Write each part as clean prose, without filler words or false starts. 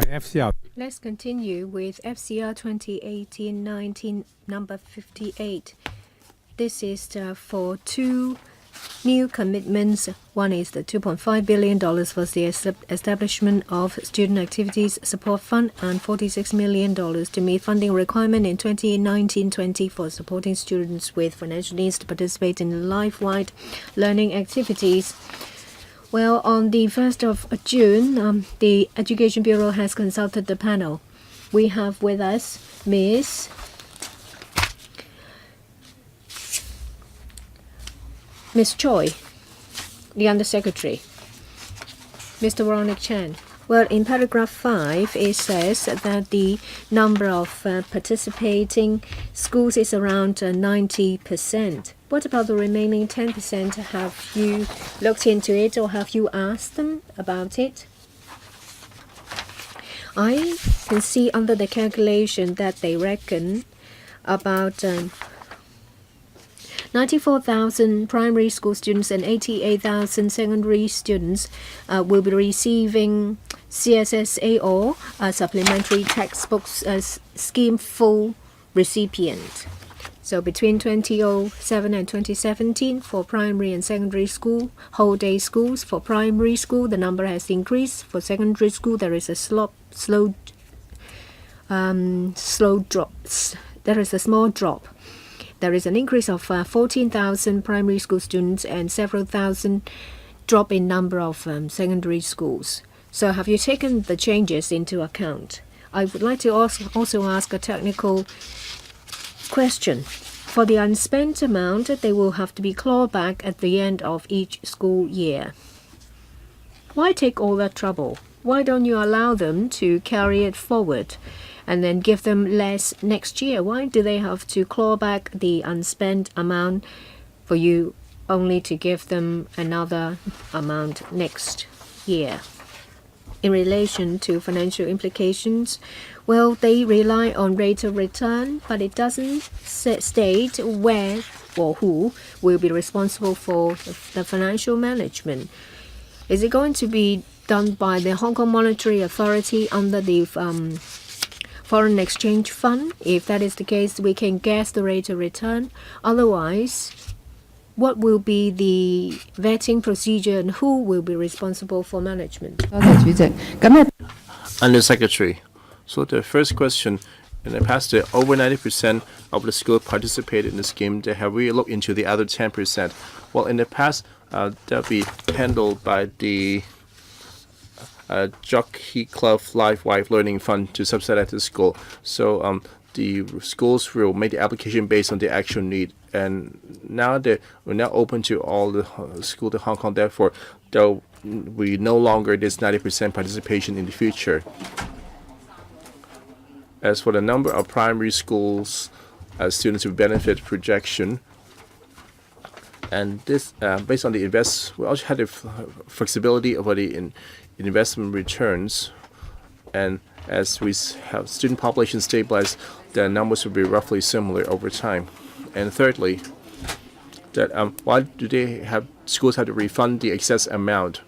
FCR. Let's continue with FCR 2018-19 number 58. This is for two new commitments. One is the $2.5 billion for the establishment of Student Activities Support Fund and $46 million to meet funding requirement in 2019-20 for supporting students with financial needs to participate in life-wide learning activities. Well, on the 1st of June, the Education Bureau has consulted the panel. We have with us Ms. Choi, the Undersecretary. Mr. Veronica Chan. Well, in paragraph 5, it says that the number of participating schools is around 90%. What about the remaining 10%? Have you looked into it or have you asked them about it? I can see under the calculation that they reckon about 94,000 primary school students and 88,000 secondary students will be receiving CSSA supplementary textbooks scheme full recipient. So between 2007 and 2017 for primary and secondary school, whole day schools, for primary school the number has increased. For secondary school there is a slow drop. There is a small drop. There is an increase of 14,000 primary school students and several thousand drop in number of secondary schools. So have you taken the changes into account? I would like to also ask a technical question. For the unspent amount, they will have to be clawed back at the end of each school year. Why take all that trouble? Why don't you allow them to carry it forward and then give them less next year? Why do they have to claw back the unspent amount for you only to give them another amount next year? In relation to financial implications, well, they rely on rate of return, but it doesn't state where or who will be responsible for the financial management. Is it going to be done by the Hong Kong Monetary Authority under the Foreign Exchange Fund? If that is the case, we can guess the rate of return. Otherwise, what will be the vetting procedure and who will be responsible for management? Undersecretary. So the first question, in the past, over 90% of the schools participated in the scheme. Have we looked into the other 10%? Well, in the past, that'll be handled by the Jockey Club Life-Wide Learning Fund to subsidize the school. So the schools will make the application based on the actual need. And now we're now open to all the schools in Hong Kong. Therefore, there will be no longer this 90% participation in the future. As for the number of primary schools students with benefit projection, and this based on the we also had the flexibility over the investment returns, and as we have student population stabilized, the numbers will be roughly similar over time. And thirdly, that why do they have schools have to refund the excess amount?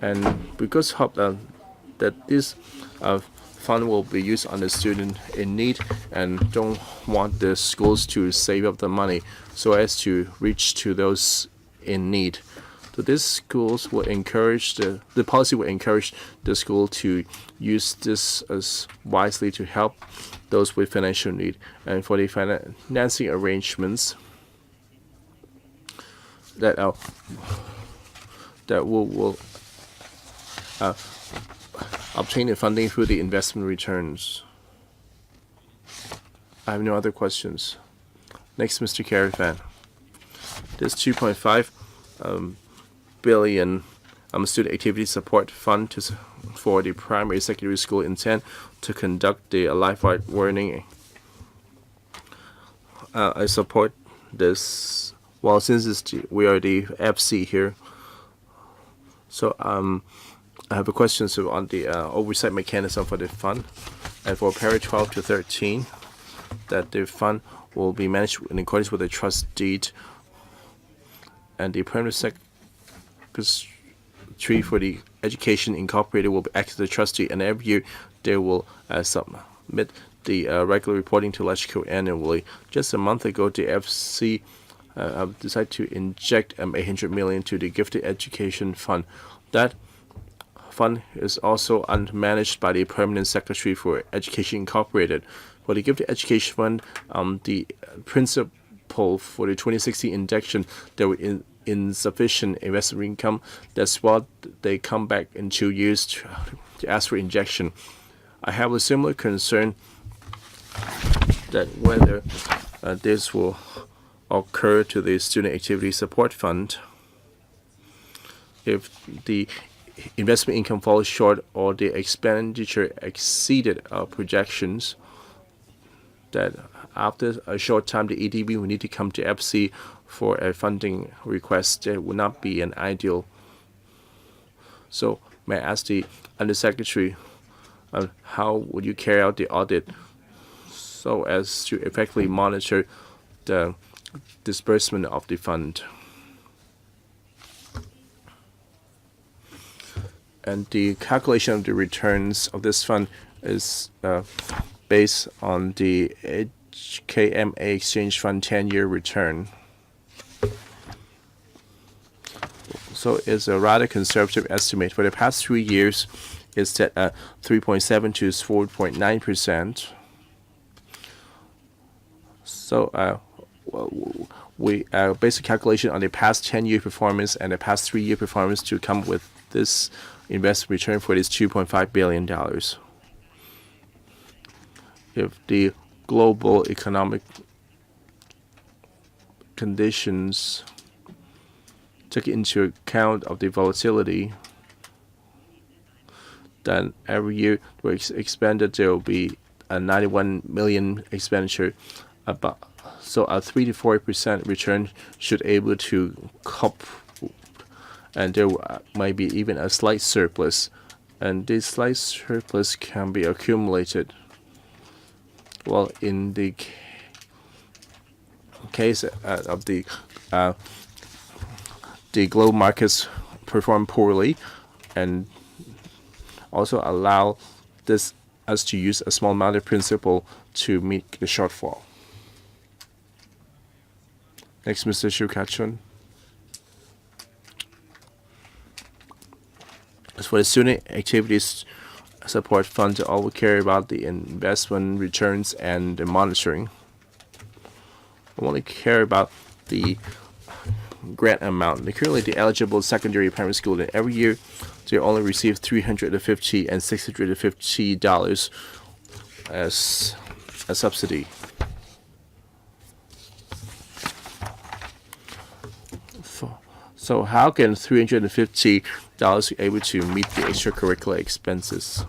And because that this fund will be used on the student in need, and don't want the schools to save up the money so as to reach to those in need. So this schools will encourage the policy will encourage the school to use this as wisely to help those with financial need. And for the financing arrangements that will obtain the funding through the investment returns. I have no other questions. Next, Mr. Caravan. This 2.5 billion student activity support fund for the primary secondary school intend to conduct the life-wide learning. I support this. Well, since we are the FC here, so I have a question on the oversight mechanism for the fund, and for para 12 to 13, that the fund will be managed in accordance with the trust deed, and the primary secretary for the Education Incorporated will act as the trustee, and every year they will submit the regular reporting to LegCo annually. Just a month ago, the FC decided to inject 800 million to the Gifted Education Fund. That fund is also managed by the Permanent Secretary for Education Incorporated. For the Gifted Education Fund, the principle for the 2016 injection, there were insufficient investment income. That's why they come back in 2 years to ask for injection. I have a similar concern that whether this will occur to the Student Activity Support Fund. If the investment income falls short or the expenditure exceeded our projections, that after a short time the EDB will need to come to FC for a funding request. That would not be an ideal. So may I ask the Undersecretary, how would you carry out the audit so as to effectively monitor the disbursement of the fund? And the calculation of the returns of this fund is based on the HKMA Exchange Fund 10-year return. So it's a rather conservative estimate. For the past 3 years, it's set at 3.7 to 4.9%. So we base a calculation on the past 10-year performance and the past 3-year performance to come with this investment return for this $2.5 billion. If the global economic conditions take into account of the volatility, then every year we're expended, there will be a 91 million expenditure. So a 3 to 4% return should able to cope, and there might be even a slight surplus, and this slight surplus can be accumulated. Well, in the case of the global markets perform poorly, and also allow us to use a small amount of principal to meet the shortfall. Next, Mr. Shu Kachun. As for the Student Activities Support Fund, all will care about the investment returns and the monitoring. I want to care about the grant amount. Currently, the eligible secondary primary school, every year they only receive $350 and $650 as a subsidy. So how can $350 be able to meet the extracurricular expenses?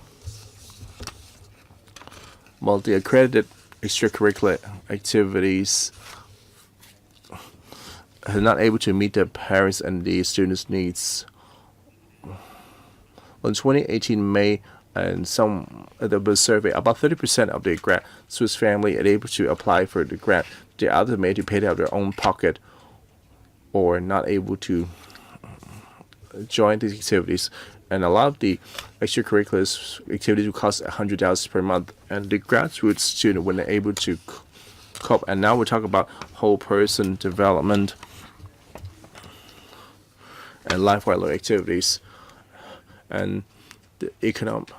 Well, the accredited extracurricular activities are not able to meet the parents and the students' needs. On 2018 May, and there was a survey, about 30% of the graduates' family are able to apply for the grant. The others may have to pay out of their own pocket or not able to join these activities. And a lot of the extracurricular activities will cost $100 per month, and the graduate student were not able to cope. And now we're talking about whole person development and lifelong learning activities, and the economic,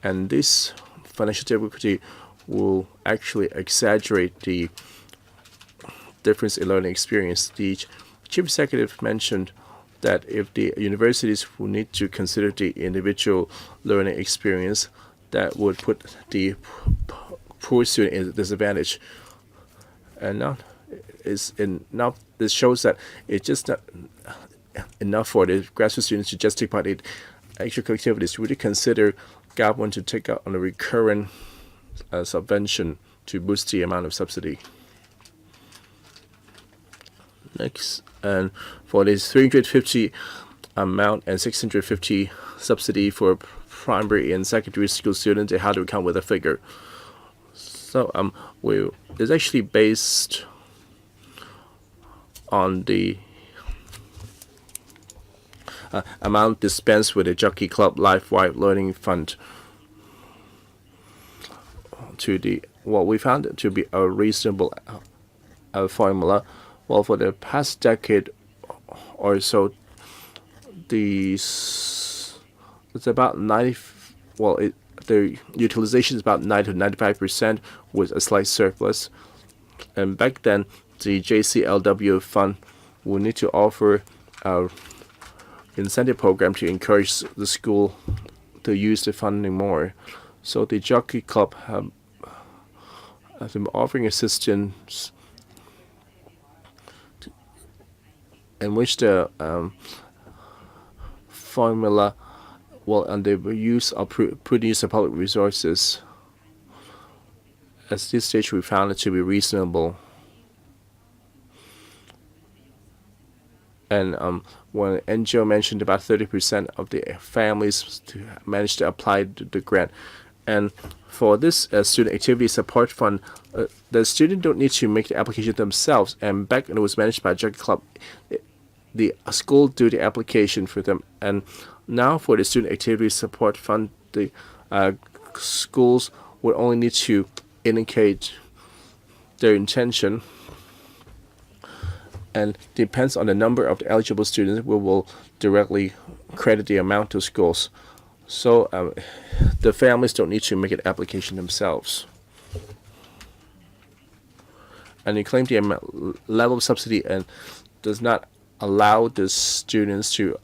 and this financial difficulty will actually exaggerate the difference in learning experience. The Chief Executive mentioned that if the universities will need to consider the individual learning experience, that would put the poor student in a disadvantage. And now this shows that it's just not enough for the graduate students to just take part in extracurricular activities. Would you consider government to take out on a recurrent subvention to boost the amount of subsidy? Next, and for this 350 amount and 650 subsidy for primary and secondary school students, how do we come with a figure? So it's actually based on the amount dispensed with the Jockey Club Life-wide Learning Fund. to the what we found it to be a reasonable formula. Well, for the past decade or so, it's about 90. Well, the utilization is about 90 to 95% with a slight surplus. And back then, the JCLW fund will need to offer a incentive program to encourage the school to use the funding more. So the Jockey Club has been offering assistance in which the formula and the use of prudent use of public resources. At this stage, we found it to be reasonable. And when NGO mentioned about 30% of the families to manage to apply the grant, and for this student activity support fund, the student don't need to make the application themselves. And back when it was managed by Jockey Club, the school do the application for them. And now for the student activity support fund, the schools would only need to indicate their intention, and depends on the number of the eligible students, we will directly credit the amount to schools. So the families don't need to make an application themselves. And you claim the level of subsidy and does not allow the students to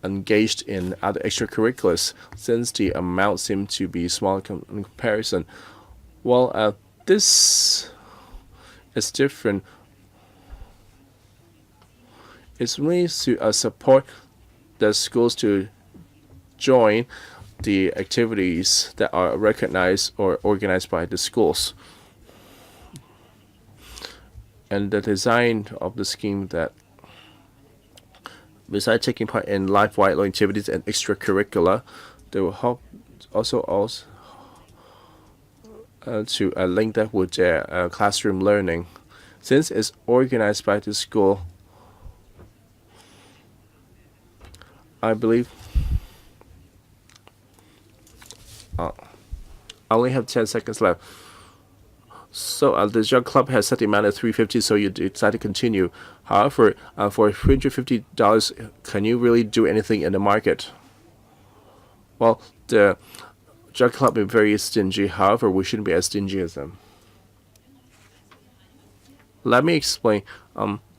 engage in other extracurriculars, since the amount seems to be small in comparison. Well, this is different. It's really to support the schools to join the activities that are recognized or organized by the schools. And the design of the scheme that, besides taking part in life-wide learning activities and extracurricular, they will help also to link that with their classroom learning. Since it's organized by the school, I believe I only have 10 seconds left. So the Jockey Club has set the amount at $350, so you decide to continue. However, for $350, can you really do anything in the market? Well, the Jockey Club is very stingy. However, we shouldn't be as stingy as them. Let me explain.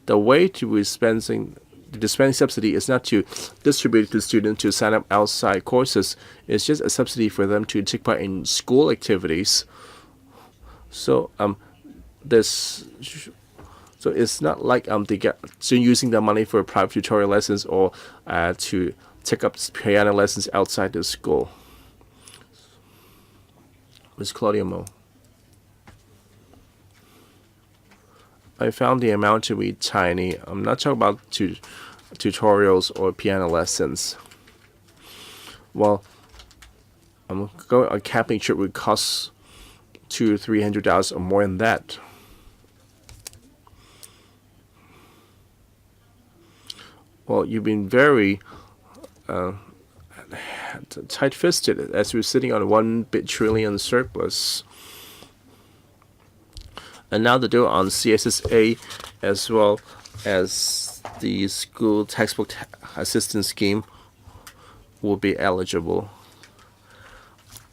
The way to dispensing subsidy is not to distribute it to students to sign up outside courses. It's just a subsidy for them to take part in school activities. So so it's not like they get using the money for private tutorial lessons or to take up piano lessons outside the school. Ms. Claudia Mo. I found the amount to be tiny. I'm not talking about tutorials or piano lessons. Well, I'm going on a camping trip would cost $200 to $300 or more than that. Well, you've been very tight-fisted as we're sitting on $1 trillion surplus. And now the deal on CSSA as well as the school textbook assistance scheme will be eligible.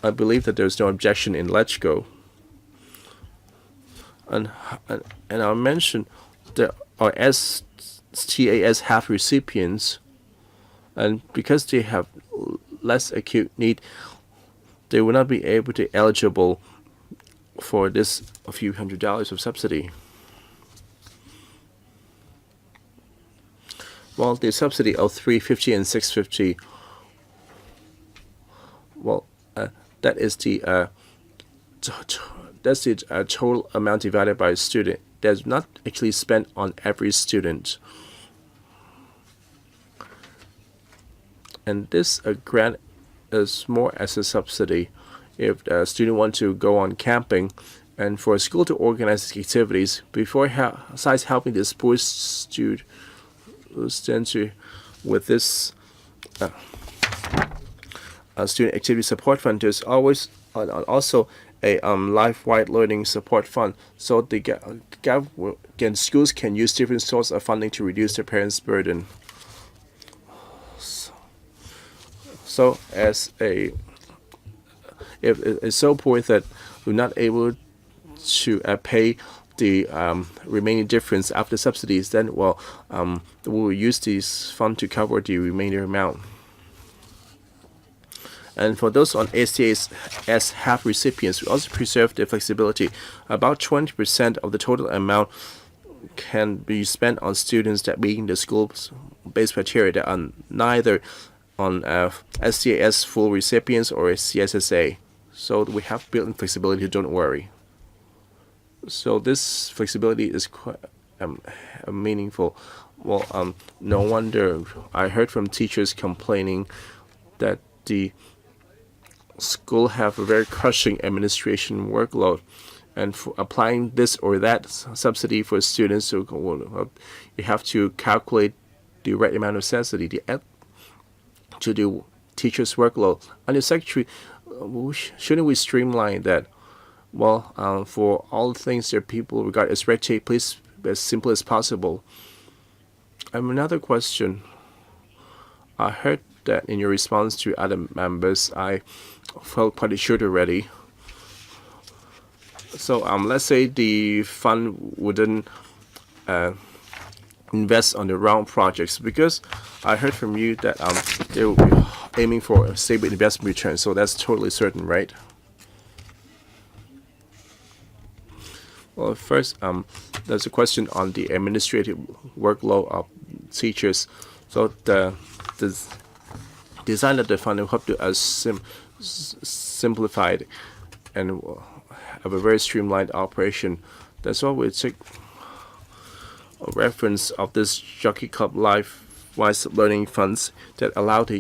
I believe that there's no objection in LegCo. And I mentioned there are STAS half recipients, and because they have less acute need, they will not be able to eligible for this a few $100s of subsidy. Well, the subsidy of $350 and $650, well, that is the total amount divided by a student. That's not actually spent on every student. And this grant is more as a subsidy. If a student wants to go on camping, and for a school to organize activities, besides helping this poor student with this student activity support fund, there's always also a life-wide learning support fund. So the schools can use different sources of funding to reduce their parents' burden. So as a if it's so poor that we're not able to pay the remaining difference after subsidies, then we will use this fund to cover the remaining amount. And for those on STAs as half recipients, we also preserve the flexibility. About 20% of the total amount can be spent on students that meet the school-based criteria that are neither on STAS full recipients or CSSA. So we have built-in flexibility, don't worry. So this flexibility is quite meaningful. Well, no wonder I heard from teachers complaining that the school have a very crushing administration workload, and for applying this or that subsidy for students, you have to calculate the right amount of subsidy to the teacher's workload. And the secretary, shouldn't we streamline that? Well, for all things that people regard as red tape, please be as simple as possible. Another question. I heard that in your response to other members, I felt quite assured already. So let's say the fund wouldn't invest on the wrong projects, because I heard from you that they will be aiming for a stable investment return. So that's totally certain, right? Well, first, there's a question on the administrative workload of teachers. So the design of the fund will help to simplified and have a very streamlined operation. That's why we take a reference of this Jockey Club Life-wise learning funds that allow the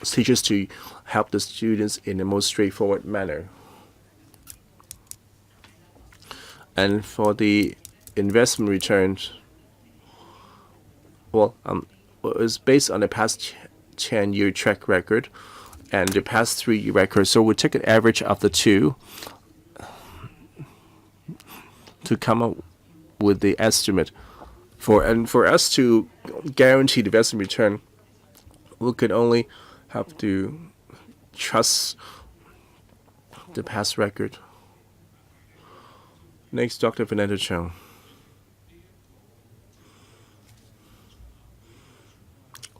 teachers to help the students in the most straightforward manner. And for the investment returns, it's based on the past 10-year track record and the past 3 records. So we'll take an average of the two to come up with the estimate. For us to guarantee the investment return, we could only have to trust the past record. Next, Dr. Fernando Chung.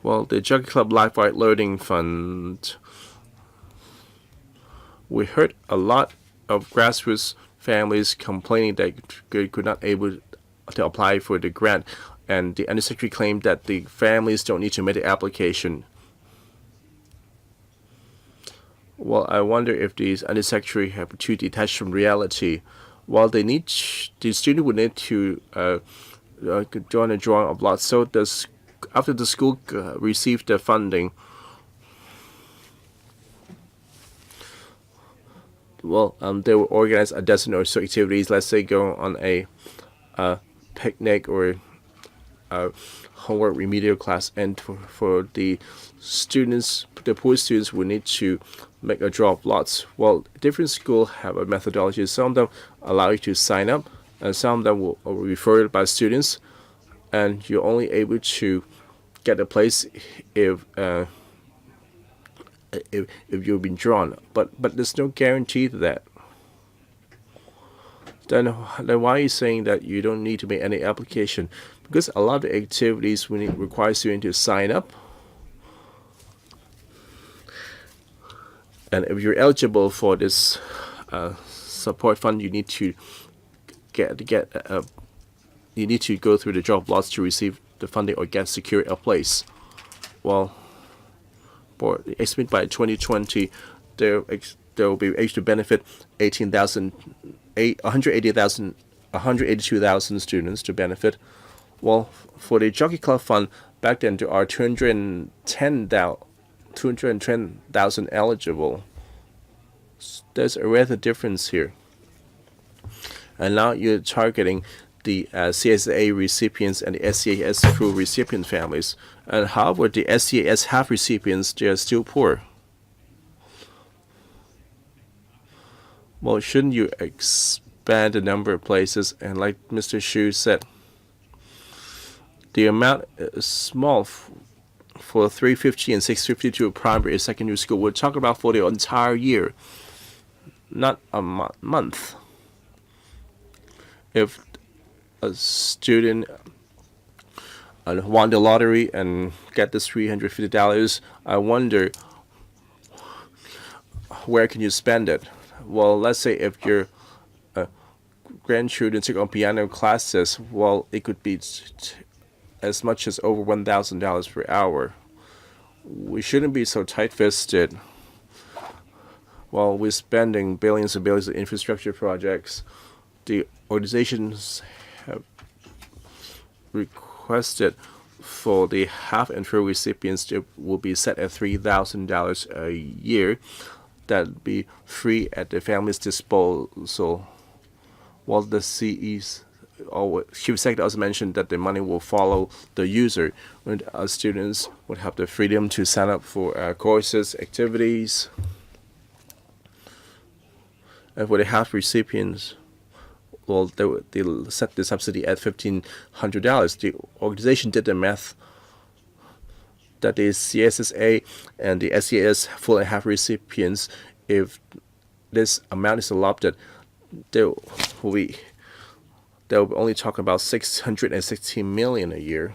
Well, the Jockey Club Life-wide Learning Fund, we heard a lot of grassroots families complaining that they could not able to apply for the grant, and the undersecretary claimed that the families don't need to make the application. Well, I wonder if the undersecretary have too detached from reality. While the student would need to join a drawing of lots. So after the school received the funding, they will organize a dozen or so activities. Let's say go on a picnic or a homework remedial class, and for the students, the poor students will need to make a draw of lots. Well, different schools have a methodology. Some of them allow you to sign up, and some of them will be referred by students, and you're only able to get a place if you've been drawn. But there's no guarantee to that. Then why are you saying that you don't need to make any application? Because a lot of the activities require students to sign up. And if you're eligible for this support fund, you need to you need to go through the job lots to receive the funding or secure a place. Well, for estimate by 2020, there will be able to benefit 182,000 students to benefit. Well, for the Jockey Club Fund, back then there are 210,000 eligible. There's a rather difference here. And now you're targeting the CSA recipients and the SCAS full recipient families. And however, the SCAS half recipients, they are still poor. Well, shouldn't you expand the number of places? And like Mr. Xu said, the amount is small for 350 and 652 primary and secondary school. We're talking about for the entire year, not a month. If a student won the lottery and get this $350, I wonder where can you spend it? Well, let's say if your grandchildren take on piano classes, well, it could be as much as over $1,000 per hour. We shouldn't be so tight-fisted while we're spending billions and billions of infrastructure projects. The organizations have requested for the half and full recipients it will be set at $3,000 a year. That be free at the family's disposal. While the CEs, or Chief Secretary also mentioned that the money will follow the user, when students would have the freedom to sign up for courses, activities. And for the half recipients, well, they'll set the subsidy at $1,500. The organization did the math that the CSSA and the SES full and half recipients, if this amount is adopted, they'll only talk about $616 million a year.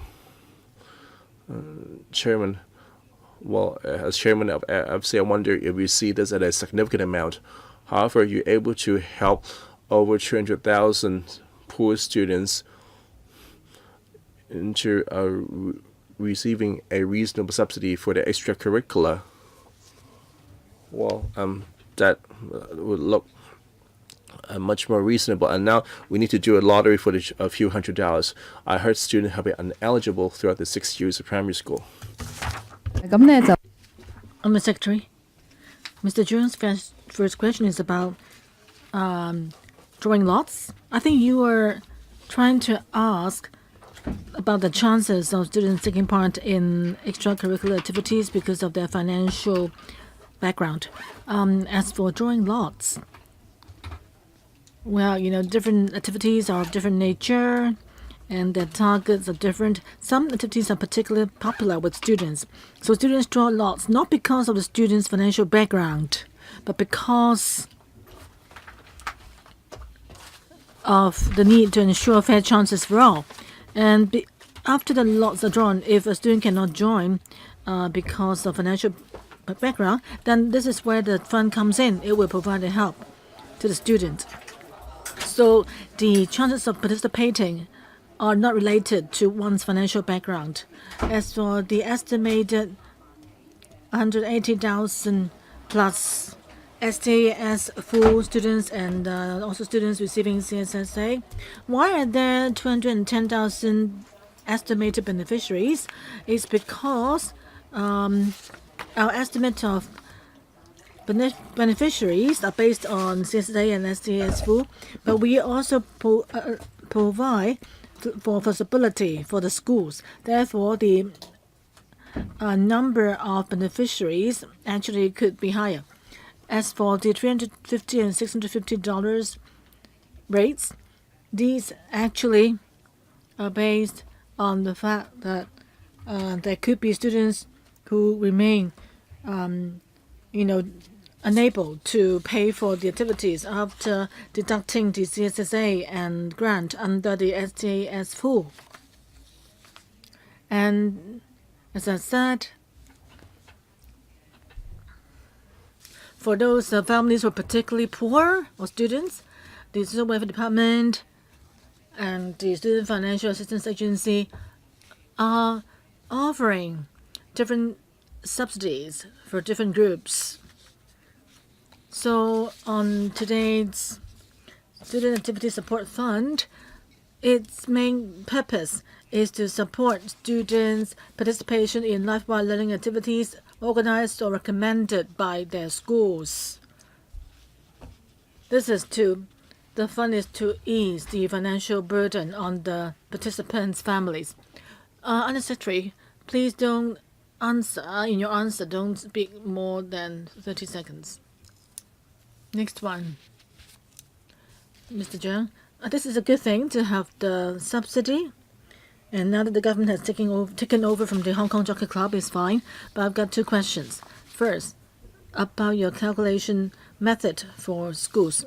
Chairman, well, as chairman of FC, I wonder if you see this as a significant amount. However, you're able to help over 200,000 poor students into receiving a reasonable subsidy for the extracurricular. Well, that would look much more reasonable. And now we need to do a lottery for a few $100. I heard students have been ineligible throughout the 6 years of primary school. Mr. Secretary, Mr. Jun's first question is about drawing lots. I think you were trying to ask about the chances of students taking part in extracurricular activities because of their financial background. As for drawing lots, well, different activities are of different nature and their targets are different. Some activities are particularly popular with students. So students draw lots not because of the student's financial background, but because of the need to ensure fair chances for all. And after the lots are drawn, if a student cannot join because of financial background, then this is where the fund comes in. It will provide the help to the student. So the chances of participating are not related to one's financial background. As for the estimated 180,000 plus STAS full students and also students receiving CSSA, why are there 210,000 estimated beneficiaries? It's because our estimate of beneficiaries are based on CSSA and STAS full, but we also provide for feasibility for the schools. Therefore, the number of beneficiaries actually could be higher. As for the $350 and $650 rates, these actually are based on the fact that there could be students who remain, unable to pay for the activities after deducting the CSSA and grant under the STAS full. And as I said, for those families who are particularly poor or students, the Social Welfare Department and the Student Financial Assistance Agency are offering different subsidies for different groups. So on today's Student Activity Support Fund, its main purpose is to support students' participation in lifelong learning activities organized or recommended by their schools. The fund is to ease the financial burden on the participants' families. Under Secretary, please don't speak more than 30 seconds. Next one. Mr. Zhang. This is a good thing to have the subsidy. And now that the government has taken over from the Hong Kong Jockey Club, is fine. But I've got two questions. First, about your calculation method for schools.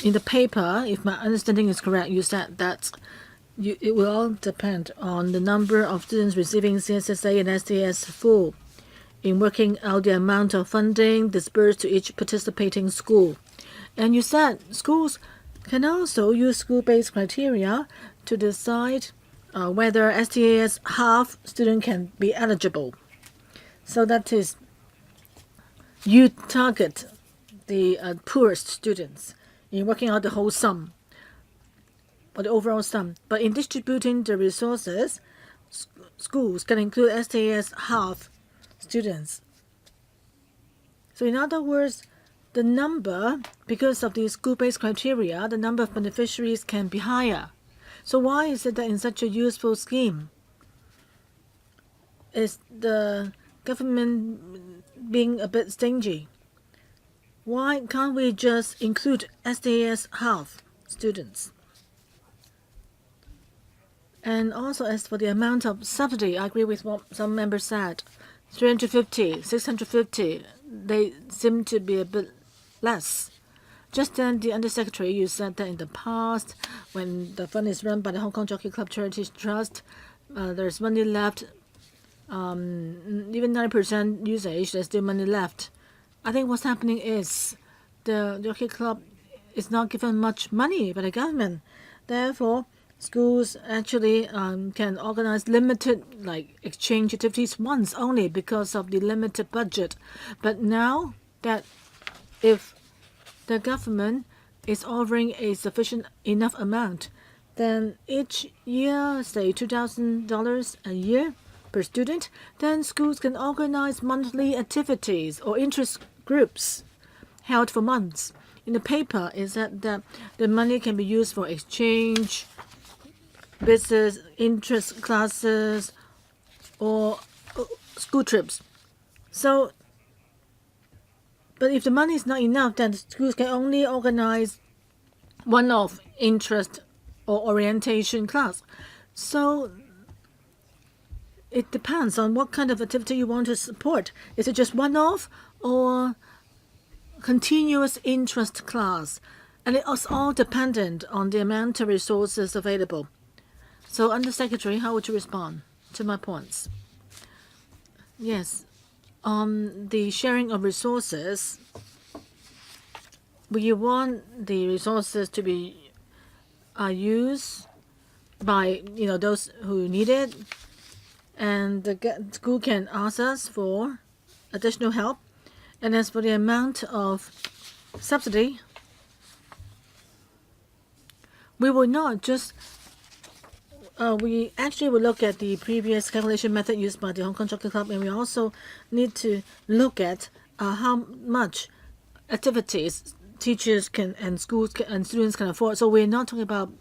In the paper, if my understanding is correct, you said that it will all depend on the number of students receiving CSSA and SDS full in working out the amount of funding disbursed to each participating school. And you said schools can also use school-based criteria to decide whether STAS half student can be eligible. So that is, you target the poorest students in working out the whole sum or the overall sum. But in distributing the resources, schools can include STAS half students. So in other words, the number, because of the school-based criteria, the number of beneficiaries can be higher. So why is it that in such a useful scheme, is the government being a bit stingy? Why can't we just include STAS half students? And also, as for the amount of subsidy, I agree with what some members said. 350, 650, they seem to be a bit less. Just then, the Undersecretary, you said that in the past, when the fund is run by the Hong Kong Jockey Club Charities Trust, there's money left. Even 90% usage, there's still money left. I think what's happening is the Jockey Club is not given much money by the government. Therefore, schools actually can organize limited exchange activities once only because of the limited budget. But now that if the government is offering a sufficient enough amount, then each year, say $2,000 a year per student, then schools can organize monthly activities or interest groups held for months. In the paper, is that the money can be used for exchange, business, interest classes, or school trips. So, but if the money is not enough, then schools can only organize one-off interest or orientation class. So it depends on what kind of activity you want to support. Is it just one-off or continuous interest class? And it is all dependent on the amount of resources available. So, Undersecretary, how would you respond to my points? Yes, on the sharing of resources, we want the resources to be used by those who need it, and the school can ask us for additional help. And as for the amount of subsidy, we will not just we actually will look at the previous calculation method used by the Hong Kong Jockey Club, and we also need to look at how much activities teachers can and schools can, and students can afford. So we're not talking about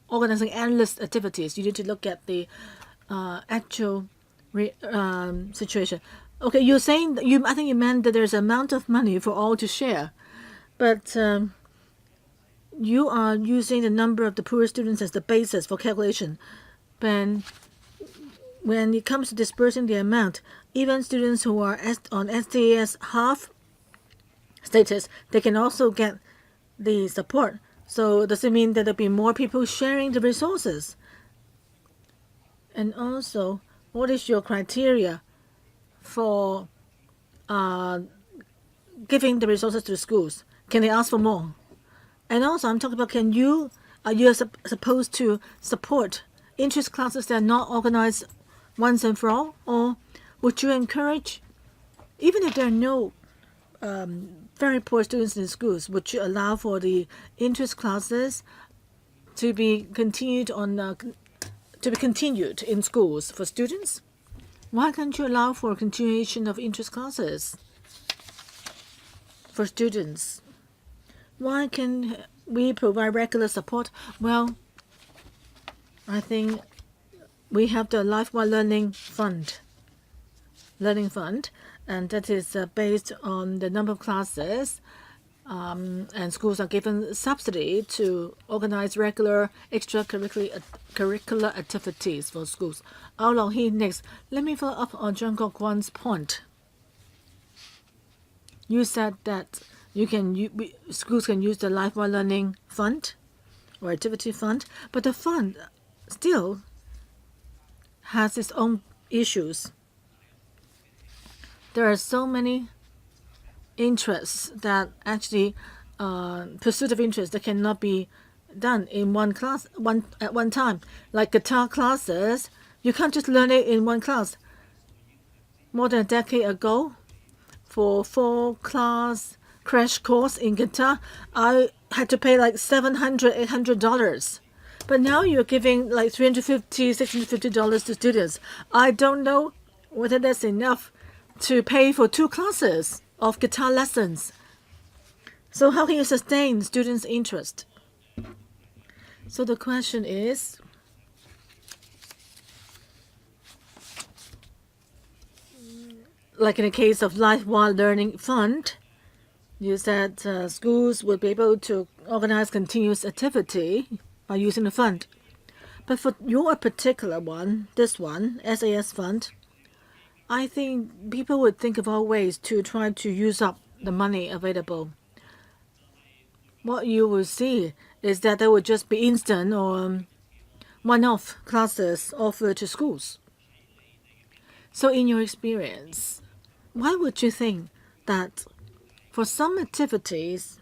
organizing endless activities. You need to look at the actual situation. Okay, you're saying that I think you meant that there's an amount of money for all to share, but you are using the number of the poor students as the basis for calculation. But when it comes to dispersing the amount, even students who are on STAS half status, they can also get the support. So does it mean that there'll be more people sharing the resources? And also, what is your criteria for giving the resources to schools? Can they ask for more? And also, I'm talking about are you supposed to support interest classes that are not organized once and for all? Or would you encourage, even if there are no very poor students in schools, would you allow for the interest classes to be continued in schools for students? Why can't you allow for continuation of interest classes for students? Why can we provide regular support? Well, I think we have the Lifelong Learning Fund, and that is based on the number of classes and schools are given subsidy to organize regular extracurricular activities for schools. Ao Long Hee next. Let me follow up on Zhang Gokwan's point. You said that schools can use the lifelong learning fund or activity fund, but the fund still has its own issues. There are so many interests that actually pursuit of interest that cannot be done in one class at one time. Like guitar classes, you can't just learn it in one class. More than a decade ago, for 4-class crash course in guitar, I had to pay like $700, $800. But now you're giving like $350, $650 to students. I don't know whether that's enough to pay for 2 classes of guitar lessons. So how can you sustain students' interest? So the question is, like in the case of Lifelong Learning Fund, you said schools would be able to organize continuous activity by using the fund. But for your particular one, this one, SAS fund, I think people would think of all ways to try to use up the money available. What you will see is that there would just be instant or one-off classes offered to schools. So in your experience, why would you think that for some activities,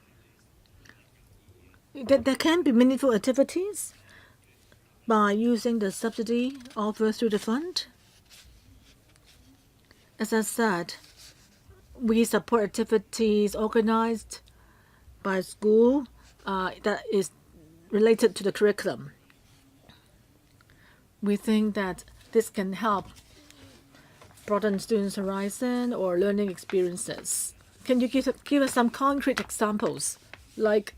that there can be meaningful activities by using the subsidy offered through the fund? As I said, we support activities organized by school that is related to the curriculum. We think that this can help broaden students' horizon or learning experiences. Can you give us some concrete examples, like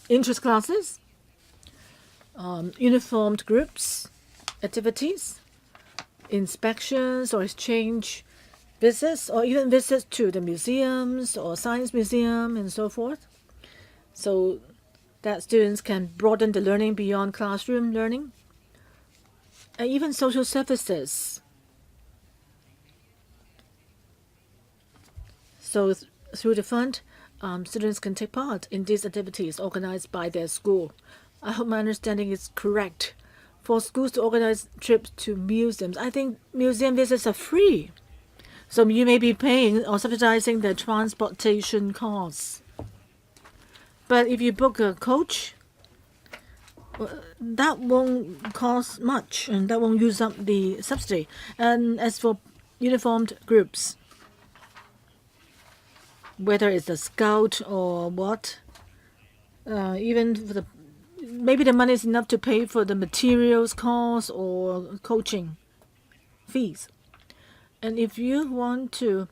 interest classes, uniformed groups, activities, inspections or exchange visits, or even visits to the museums or science museum and so forth, so that students can broaden the learning beyond classroom learning, and even social services. So through the fund, students can take part in these activities organized by their school. I hope my understanding is correct. For schools to organize trips to museums, I think museum visits are free. So you may be paying or subsidizing the transportation costs. But if you book a coach, that won't cost much and that won't use up the subsidy. And as for uniformed groups, whether it's a scout or what, even for maybe the money is enough to pay for the materials costs or coaching fees. And if you want to,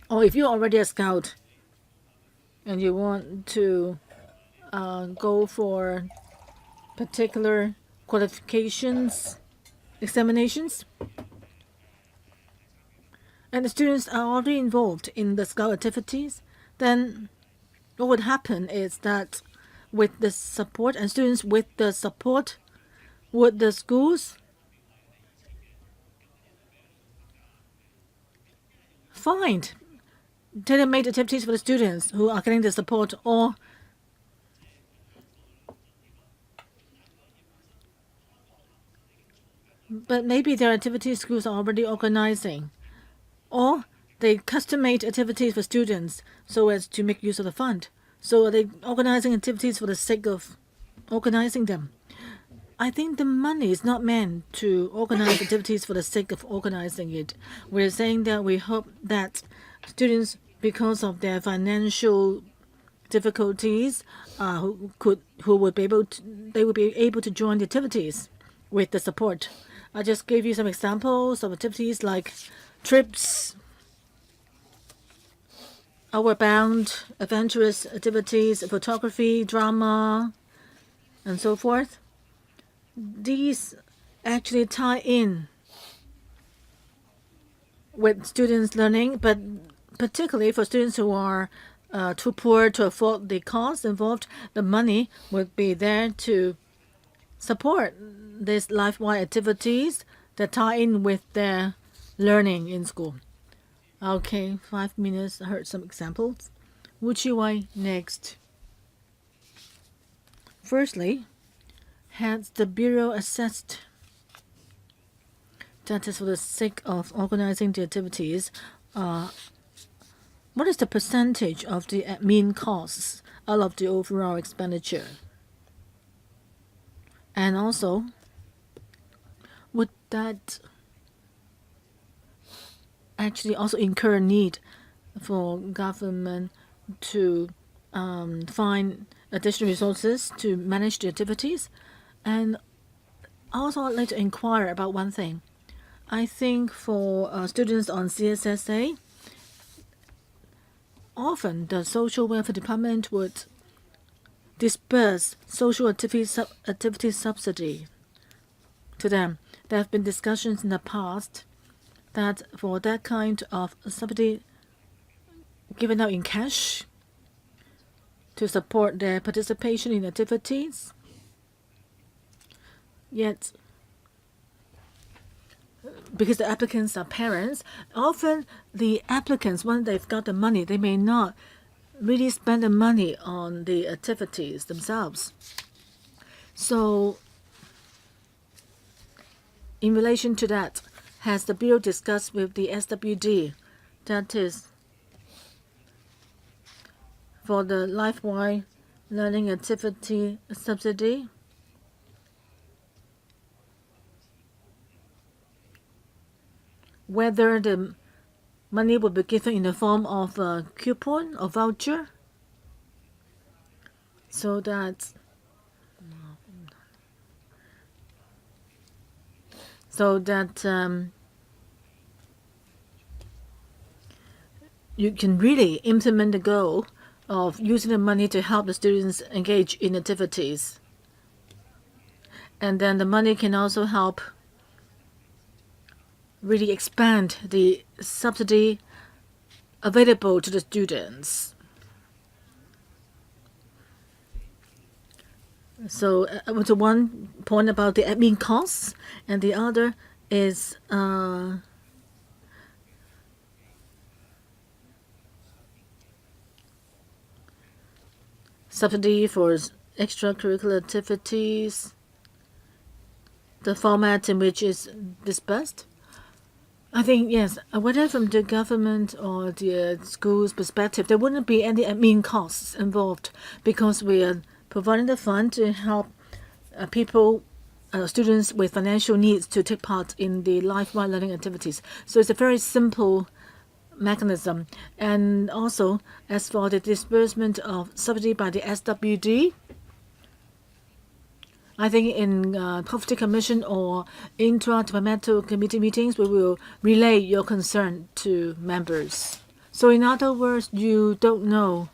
or if you're already a scout and you want to go for particular qualifications, examinations, and the students are already involved in the scout activities, then what would happen is that with the support and students with the support, would the schools find tailor-made activities for the students who are getting the support, or but maybe there are activities schools are already organizing, or they custom-made activities for students so as to make use of the fund. So are they organizing activities for the sake of organizing them? I think the money is not meant to organize activities for the sake of organizing it. We're saying that we hope that students, because of their financial difficulties, who would be able to join the activities with the support. I just gave you some examples of activities like trips, outward-bound, adventurous activities, photography, drama, and so forth. These actually tie in with students' learning, but particularly for students who are too poor to afford the costs involved, the money would be there to support these life-wide activities that tie in with their learning in school. Okay, 5 minutes. I heard some examples. Wuchi Wai next. Firstly, has the Bureau assessed that is for the sake of organizing the activities, what is the percentage of the admin costs out of the overall expenditure? And also, would that actually also incur need for government to find additional resources to manage the activities? And also, I'd like to inquire about one thing. I think for students on CSSA, often the social welfare department would disperse social activity subsidy to them. There have been discussions in the past that for that kind of subsidy given out in cash to support their participation in activities, yet because the applicants are parents, often the applicants, when they've got the money, they may not really spend the money on the activities themselves. So, in relation to that, has the Bureau discussed with the SWD, that is, for the life-wide learning activity subsidy? Whether the money will be given in the form of a coupon or voucher, so that you can really implement the goal of using the money to help the students engage in activities. And then the money can also help really expand the subsidy available to the students. So was one point about the admin costs, and the other is subsidy for extracurricular activities, the format in which is dispersed. I think, yes, whether from the government or the school's perspective, there wouldn't be any admin costs involved because we are providing the fund to help students with financial needs to take part in the lifelong learning activities. So it's a very simple mechanism. And also, as for the disbursement of subsidy by the SWD, I think in Poverty Commission or intra-departmental committee meetings, we will relay your concern to members. So in other words, you don't know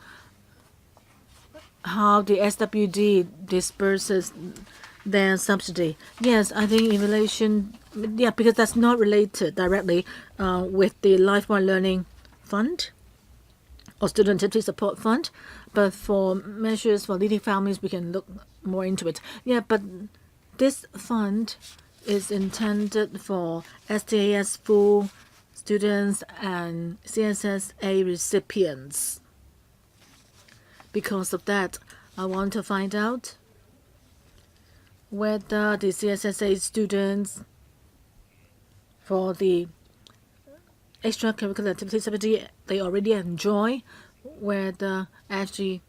how the SWD disperses their subsidy. Yes, I think in relation, because that's not related directly with the Lifelong Learning Fund or Student Activity Support Fund, but for measures for leading families, we can look more into it. Yeah, but this fund is intended for STAS full students and CSSA recipients. Because of that, I want to find out whether the CSSA students for the extracurricular activity subsidy they already enjoy, whether actually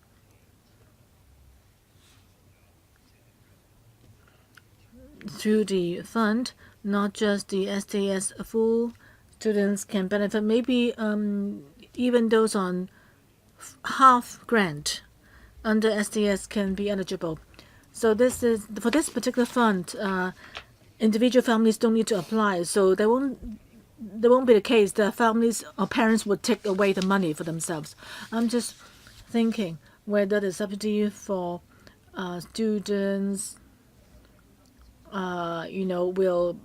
through the fund, not just the STS full students can benefit, maybe even those on half grant under STS can be eligible. So this is for this particular fund. Individual families don't need to apply, so there won't be the case that families or parents would take away the money for themselves. I'm just thinking whether the subsidy for students, will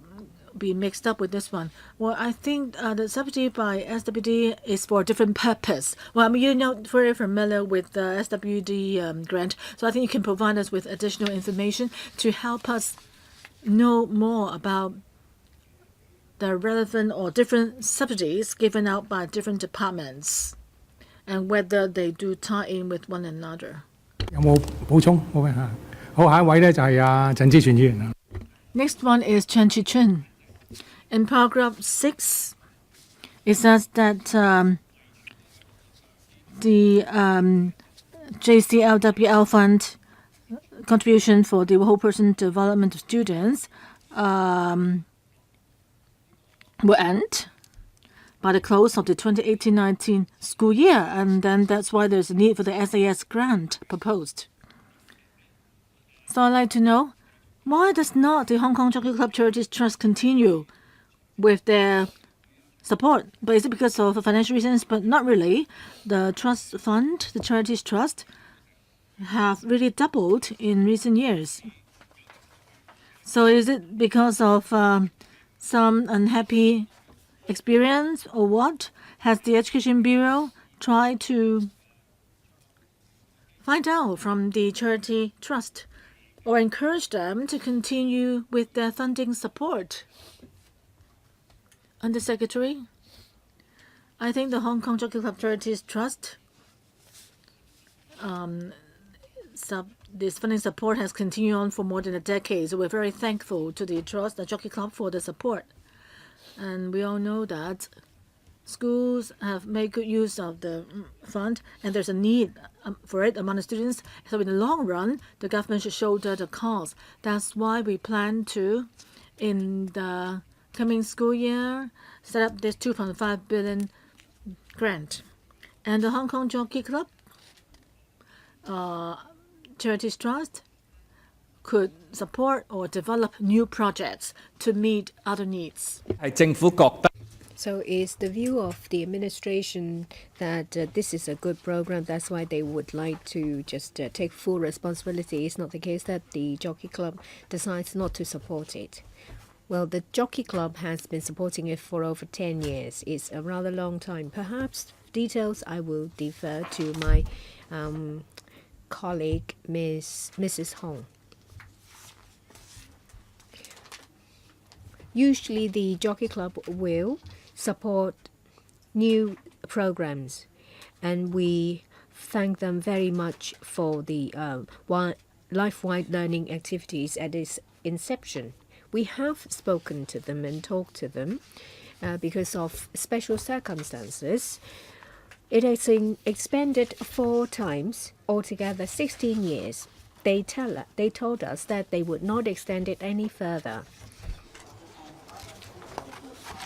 be mixed up with this one? Well, I think the subsidy by SWD is for a different purpose. Well, I mean, you're not very familiar with the SWD grant, so I think you can provide us with additional information to help us know more about the relevant or different subsidies given out by different departments and whether they do tie in with one another. 有冇補充？冇嘅嚇。好，下一位咧就係陳志全議員啦。Next one is Chen Chi-chun. In paragraph 6, it says that the JCLWL fund contribution for the whole person development of students will end by the close of the 2018-19 school year, and then that's why there's a need for the SAS grant proposed. So I'd like to know, why does not the Hong Kong Jockey Club Charities Trust continue with their support? But is it because of financial reasons? But not really. The trust fund, the charities trust, have really doubled in recent years. So is it because of some unhappy experience or what? Has the Education Bureau tried to find out from the charity trust or encourage them to continue with their funding support? Under Secretary, I think the Hong Kong Jockey Club Charities Trust, this funding support has continued on for more than a decade. So we're very thankful to the trust, the Jockey Club, for the support. And we all know that schools have made good use of the fund, and there's a need for it among the students. So in the long run, the government should shoulder the cost. That's why we plan to, in the coming school year, set up this 2.5 billion grant. And the Hong Kong Jockey Club Charities Trust could support or develop new projects to meet other needs. 係政府覺得 So it's the view of the administration that this is a good program. That's why they would like to just take full responsibility. It's not the case that the Jockey Club decides not to support it. Well, the Jockey Club has been supporting it for over 10 years. It's a rather long time. Perhaps details I will defer to my colleague, Mrs. Hong. Usually the Jockey Club will support new programs, and we thank them very much for the life-wide learning activities at its inception. We have spoken to them and talked to them because of special circumstances. It has expanded 4 times, altogether 16 years. They told us that they would not extend it any further.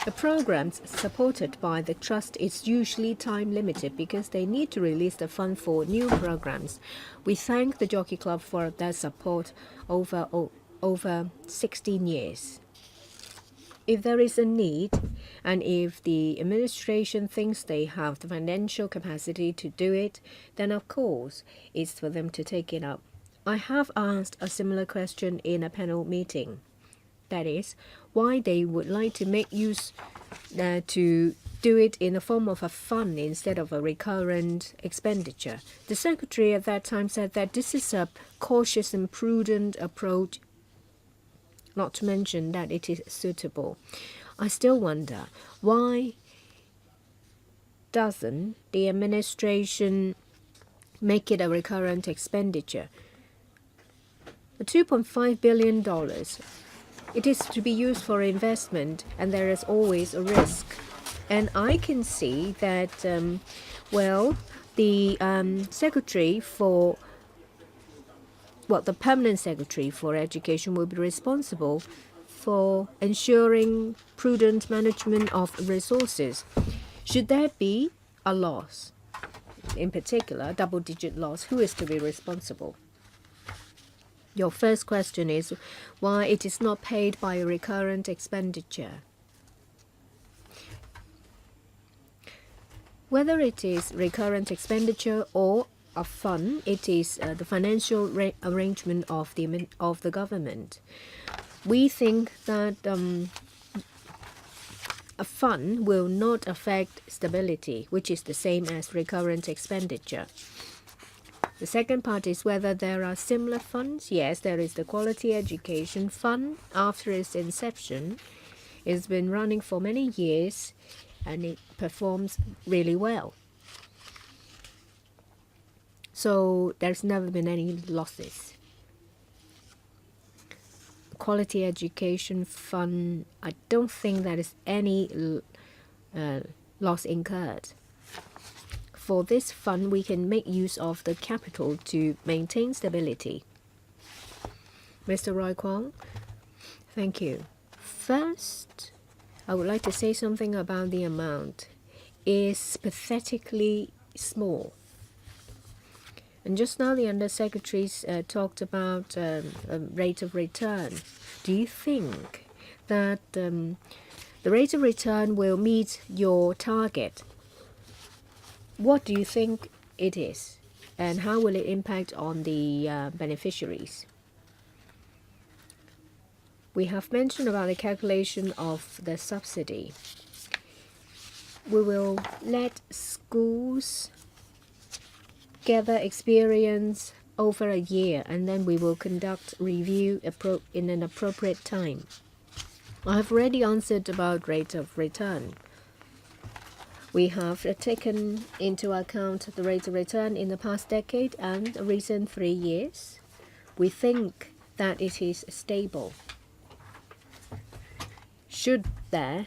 The programs supported by the trust is usually time limited because they need to release the fund for new programs. We thank the Jockey Club for their support over 16 years. If there is a need, and if the administration thinks they have the financial capacity to do it, then of course it's for them to take it up. I have asked a similar question in a panel meeting. That is, why they would like to make use to do it in the form of a fund instead of a recurrent expenditure. The secretary at that time said that this is a cautious and prudent approach, not to mention that it is suitable. I still wonder, why doesn't the administration make it a recurrent expenditure? The $2.5 billion, it is to be used for investment, and there is always a risk. And I can see that, the secretary for, the permanent secretary for education will be responsible for ensuring prudent management of resources. Should there be a loss, in particular, double-digit loss, who is to be responsible? Your first question is why it is not paid by a recurrent expenditure. Whether it is recurrent expenditure or a fund, it is the financial arrangement of the government. We think that a fund will not affect stability, which is the same as recurrent expenditure. The second part is whether there are similar funds. Yes, there is the Quality Education Fund. After its inception, it's been running for many years and it performs really well. So there's never been any losses. Quality Education Fund, I don't think there is any loss incurred. For this fund, we can make use of the capital to maintain stability. Mr. Roy Kwong, thank you. First, I would like to say something about the amount. It's pathetically small. And just now the Undersecretaries talked about a rate of return. Do you think that the rate of return will meet your target? What do you think it is? And how will it impact on the beneficiaries? We have mentioned about the calculation of the subsidy. We will let schools gather experience over a year, and then we will conduct review in an appropriate time. I have already answered about rate of return. We have taken into account the rate of return in the past decade and the recent 3 years. We think that it is stable. Should there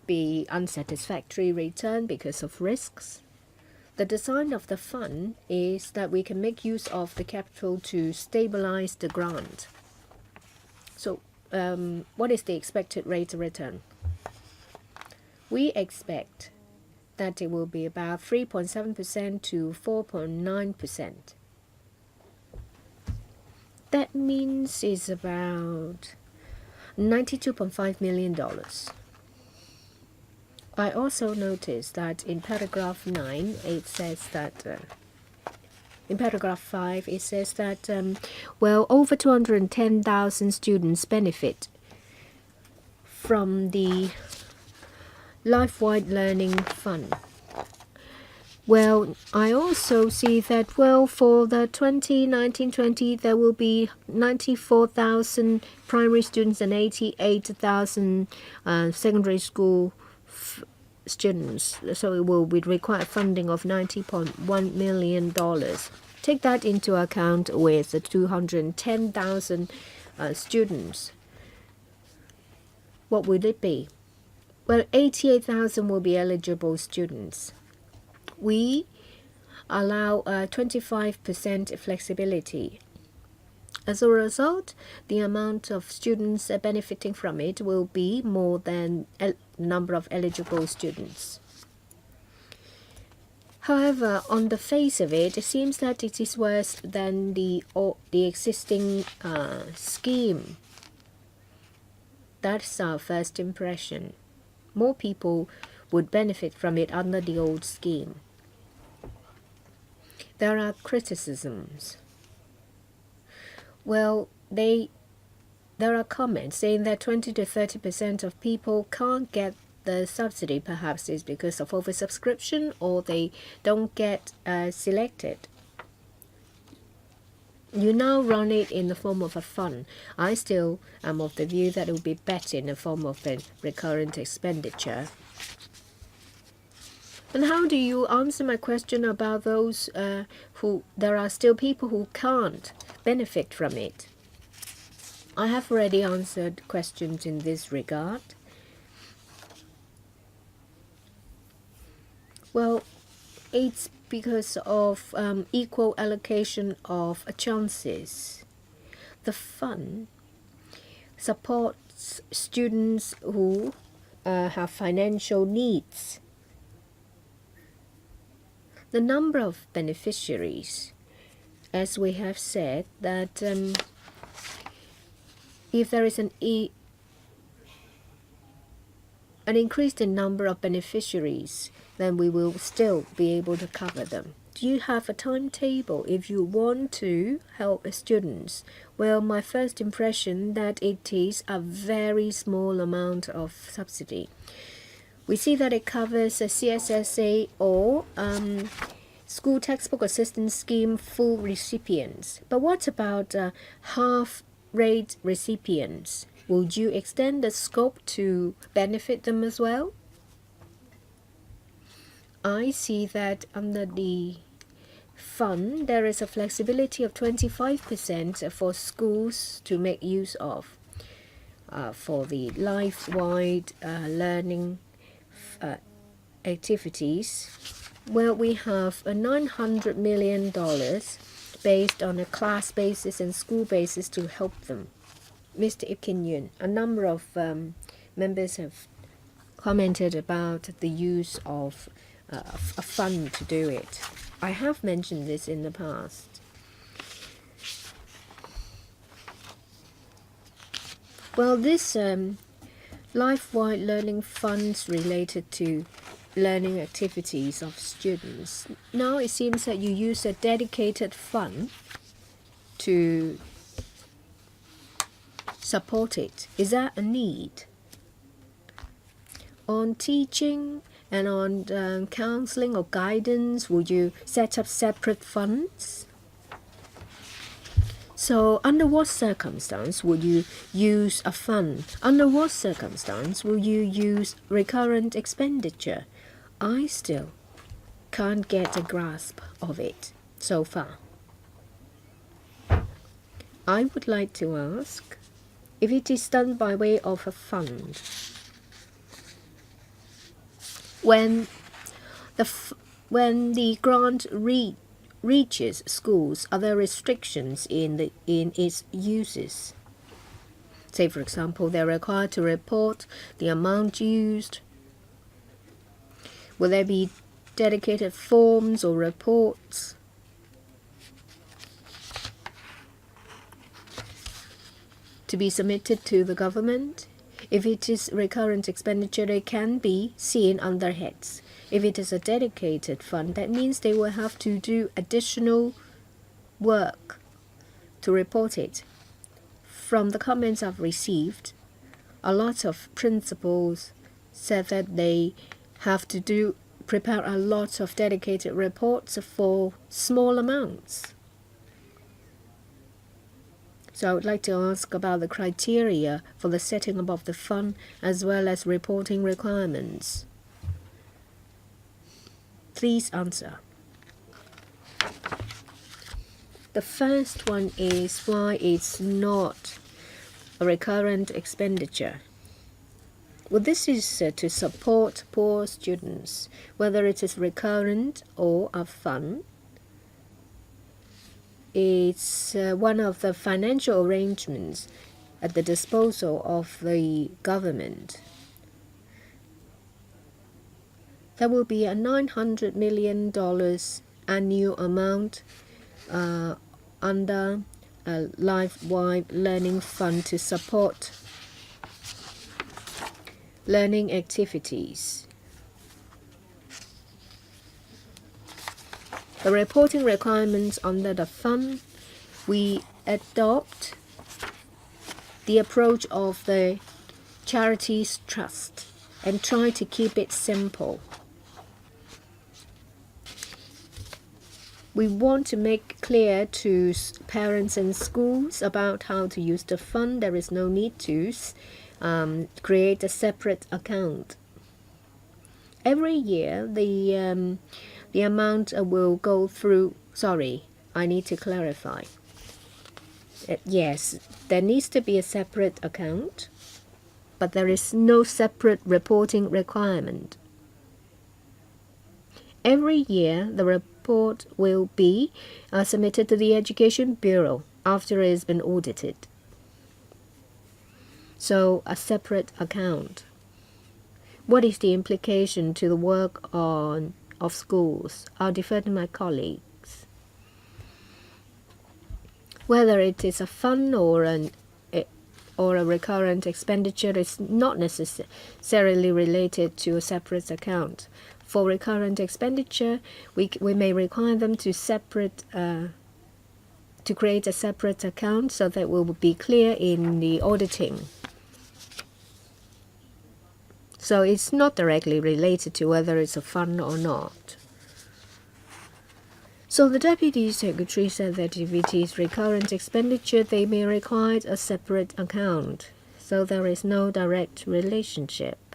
be unsatisfactory return because of risks, the design of the fund is that we can make use of the capital to stabilize the grant. So what is the expected rate of return? We expect that it will be about 3.7% to 4.9%. That means it's about $92.5 million. I also noticed that in paragraph 9, it says that in paragraph 5, it says that, well, over 210,000 students benefit from the Life-Wide Learning Fund. Well, I also see that, well, for the 2019-20, there will be 94,000 primary students and 88,000 secondary school students. So it will require funding of $90.1 million. Take that into account with the 210,000 students. What would it be? Well, 88,000 will be eligible students. We allow 25% flexibility. As a result, the amount of students benefiting from it will be more than the number of eligible students. However, on the face of it, it seems that it is worse than the existing scheme. That's our first impression. More people would benefit from it under the old scheme. There are criticisms. Well, there are comments saying that 20 to 30% of people can't get the subsidy. Perhaps it's because of oversubscription or they don't get selected. You now run it in the form of a fund. I still am of the view that it would be better in the form of a recurrent expenditure. And how do you answer my question about those who there are still people who can't benefit from it? I have already answered questions in this regard. Well, it's because of equal allocation of chances. The fund supports students who have financial needs. The number of beneficiaries, as we have said, that if there is an increase in number of beneficiaries, then we will still be able to cover them. do you have a timetable if you want to help students? Well, my first impression that it is a very small amount of subsidy. We see that it covers a CSSA or School Textbook Assistance Scheme full recipients. But what about half-rate recipients? Would you extend the scope to benefit them as well? I see that under the fund, there is a flexibility of 25% for schools to make use of for the life-wide learning activities. Well, we have a $900 million based on a class basis and school basis to help them. Mr. Ip Kin Yuen, a number of members have commented about the use of a fund to do it. I have mentioned this in the past. Well, this life-wide learning funds related to learning activities of students. Now it seems that you use a dedicated fund to support it. Is that a need? On teaching and on counseling or guidance, would you set up separate funds? So under what circumstance would you use a fund? Under what circumstance will you use recurrent expenditure? I still can't get a grasp of it so far. I would like to ask if it is done by way of a fund. When the grant reaches schools, are there restrictions in its uses? Say, for example, they're required to report the amount used. Will there be dedicated forms or reports? To be submitted to the government? If it is recurrent expenditure, it can be seen under heads. If it is a dedicated fund, that means they will have to do additional work to report it. From the comments I've received, a lot of principals said that they have to prepare a lot of dedicated reports for small amounts. So I would like to ask about the criteria for the setting up of the fund as well as reporting requirements. Please answer. The first one is why it's not a recurrent expenditure. Well, this is to support poor students, whether it is recurrent or a fund. It's one of the financial arrangements at the disposal of the government. There will be a $900 million annual amount under a life-wide learning fund to support learning activities. The reporting requirements under the fund, we adopt the approach of the charities trust and try to keep it simple. We want to make clear to parents and schools about how to use the fund. There is no need to create a separate account. Every year, the amount will go through. Sorry, I need to clarify. Yes, there needs to be a separate account, but there is no separate reporting requirement. Every year, the report will be submitted to the Education Bureau after it has been audited. So, a separate account. What is the implication to the work of schools? I'll defer to my colleagues. Whether it is a fund or a recurrent expenditure is not necessarily related to a separate account. for recurrent expenditure, we may require them to create a separate account so that will be clear in the auditing. So it's not directly related to whether it's a fund or not. So the Deputy Secretary said that if it is recurrent expenditure, they may require a separate account. So there is no direct relationship.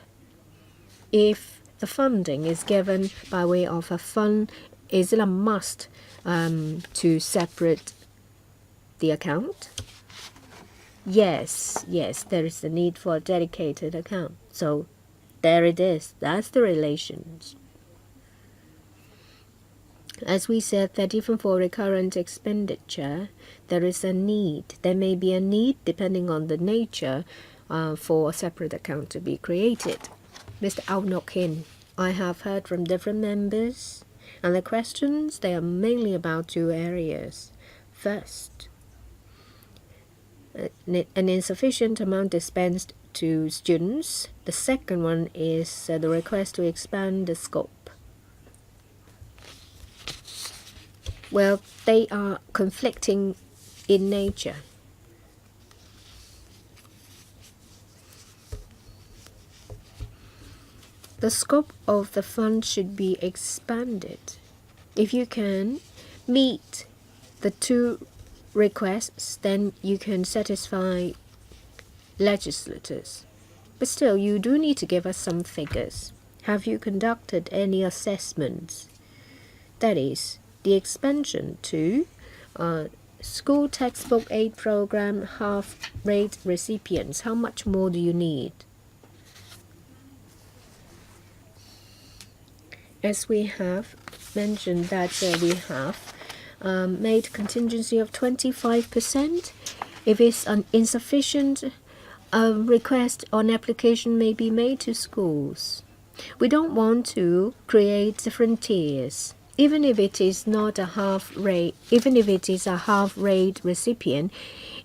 If the funding is given by way of a fund, is it a must to separate the account? Yes, there is the need for a dedicated account. So there it is. That's the relations. As we said, that even for recurrent expenditure, there is a need. There may be a need, depending on the nature, for a separate account to be created. Mr. Ao Nok Hin, I have heard from different members, and the questions, they are mainly about two areas. First, an insufficient amount dispensed to students. The second one is the request to expand the scope. Well, they are conflicting in nature. The scope of the fund should be expanded. If you can meet the two requests, then you can satisfy legislators. But still, you do need to give us some figures. Have you conducted any assessments? That is, the expansion to school textbook aid program half-rate recipients. How much more do you need? As we have mentioned that we have made contingency of 25%. If it's an insufficient, request on application may be made to schools. We don't want to create different tiers. Even if it is not a half rate, even if it is a half rate recipient,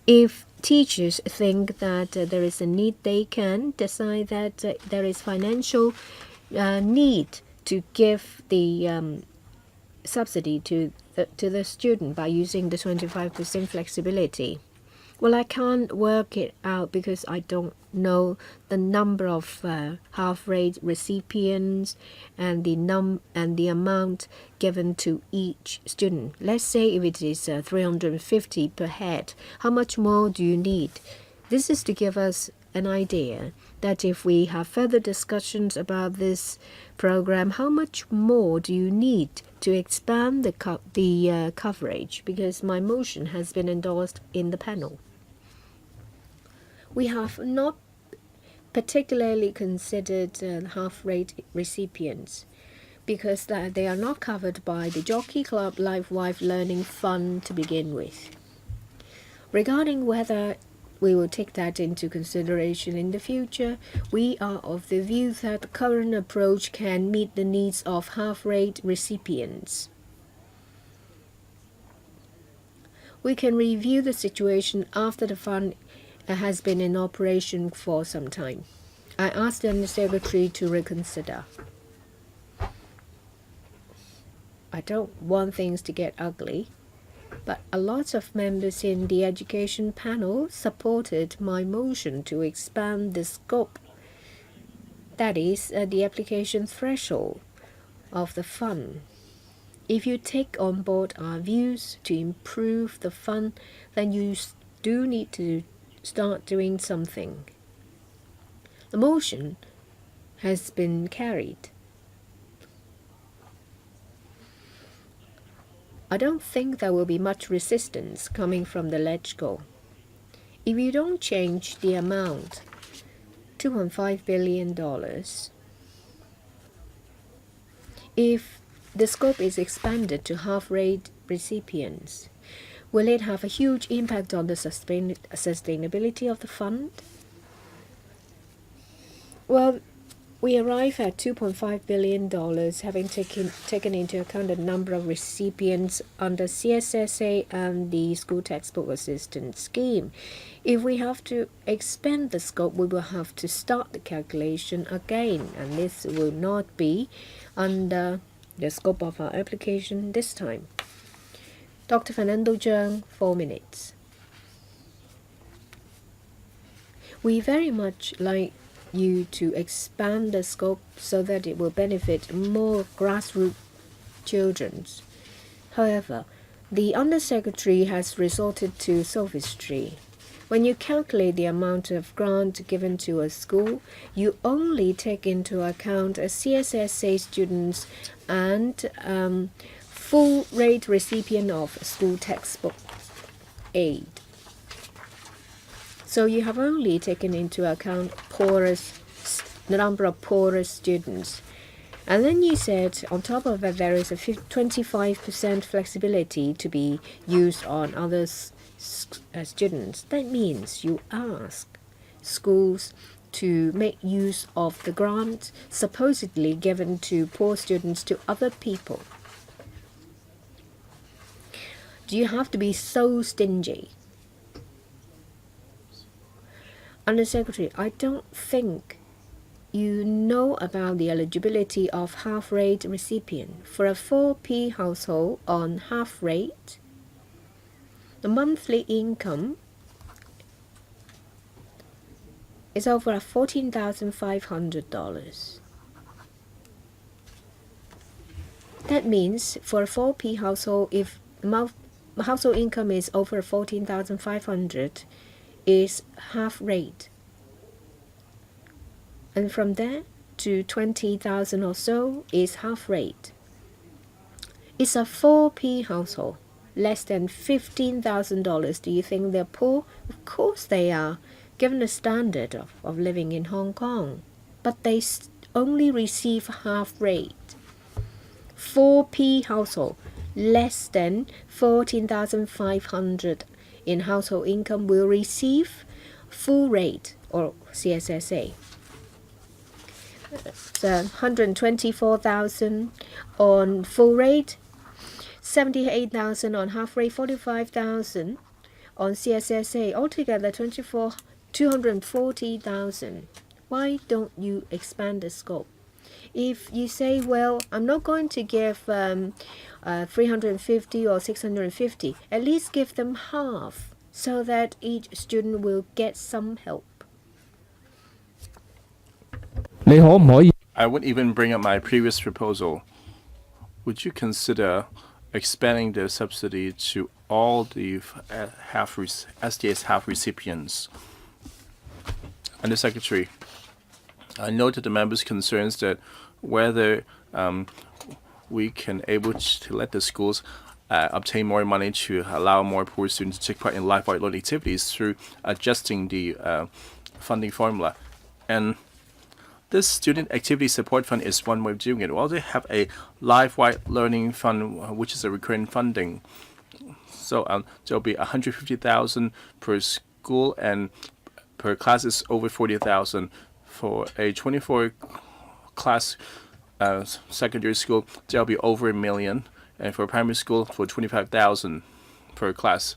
if teachers think that there is a need, they can decide that there is financial need to give the subsidy to the student by using the 25% flexibility. Well, I can't work it out because I don't know the number of half-rate recipients and the amount given to each student. Let's say if it is 350 per head, how much more do you need? This is to give us an idea that if we have further discussions about this program, how much more do you need to expand the coverage? Because my motion has been endorsed in the panel. We have not particularly considered half-rate recipients because they are not covered by the Jockey Club Life Learning Fund to begin with. Regarding whether we will take that into consideration in the future, we are of the view that the current approach can meet the needs of half-rate recipients. We can review the situation after the fund has been in operation for some time. I asked the Secretary to reconsider. I don't want things to get ugly, but a lot of members in the education panel supported my motion to expand the scope, that is, the application threshold of the fund. If you take on board our views to improve the fund, then you do need to start doing something. The motion has been carried. I don't think there will be much resistance coming from the LegCo. If you don't change the amount, $2.5 billion, if the scope is expanded to half-rate recipients, will it have a huge impact on the sustainability of the fund? Well, We arrive at $2.5 billion, having taken into account the number of recipients under CSSA and the School Textbook Assistance Scheme. If we have to expand the scope, we will have to start the calculation again, and this will not be under the scope of our application this time. Dr. Fernando Zhang, 4 minutes. We very much like you to expand the scope so that it will benefit more grassroots children. However, the Undersecretary has resorted to sophistry. When you calculate the amount of grant given to a school, you only take into account a CSSA students and full rate recipient of school textbook aid. So you have only taken into account the number of poorest students. And then you said on top of that there is a 25% flexibility to be used on other students. That means you ask schools to make use of the grant supposedly given to poor students to other people. Do you have to be so stingy? Undersecretary, I don't think you know about the eligibility of half-rate recipient. For a 4P household on half-rate, the monthly income is over $14,500. That means for a 4P household, if household income is over $14,500, is half rate, and from there to 20,000 or so is half rate. It's a 4P household, less than $15,000. Do you think they're poor? Of course they are, given the standard of living in Hong Kong. But they only receive half rate. 4P household, less than 14,500 in household income will receive full rate or CSSA. So 124,000 on full rate, 78,000 on half rate, 45,000 on CSSA, altogether 240,000. Why don't you expand the scope? If you say, well, I'm not going to give 350 or 650, at least give them half so that each student will get some help. I would even bring up my previous proposal. Would you consider expanding the subsidy to all the SDS half recipients? Undersecretary, I noted the members' concerns that whether we can able to let the schools obtain more money to allow more poor students to take part in live-wide learning activities through adjusting the funding formula. And this Student Activity Support Fund is one way of doing it. We also have a live-wide learning fund, which is a recurring funding. So there'll be 150,000 per school, and per class is over 40,000. For a 24-class secondary school, there'll be over $1 million, and for primary school, for 25,000 per class.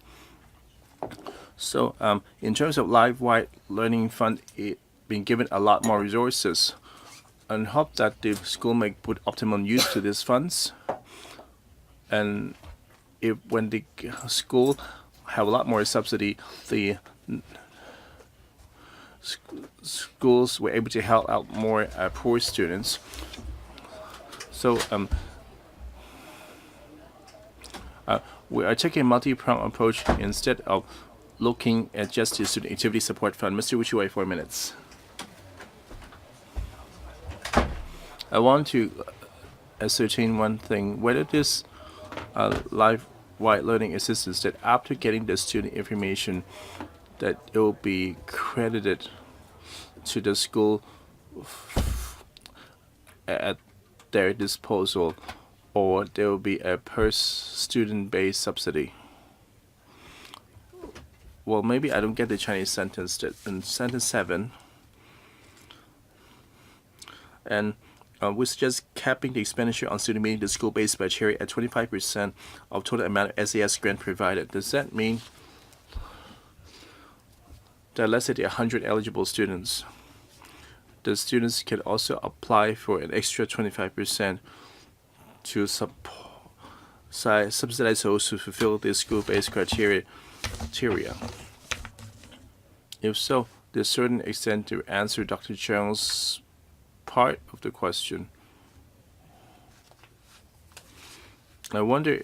So in terms of live-wide learning fund, it been given a lot more resources, and hope that the school may put optimum use to these funds. And if when the school have a lot more subsidy, the schools were able to help out more poor students. So we are taking a multi-pronged approach instead of looking at just the Student Activity Support Fund. Mr. Wuchuwei, 4 minutes. I want to ascertain one thing, whether this live-wide learning assistance, that after getting the student information, that it will be credited to the school at their disposal, or there will be a per student-based subsidy. Well, maybe I don't get the Chinese sentence. That in sentence 7, And we suggest capping the expenditure on student meeting the school-based criteria at 25% of total amount of SAS grant provided. Does that mean that, let's say there are 100 eligible students, the students can also apply for an extra 25% to subsidize those who fulfill the school-based criteria? If so, to a certain extent to answer Dr. Cheung's part of the question. I wonder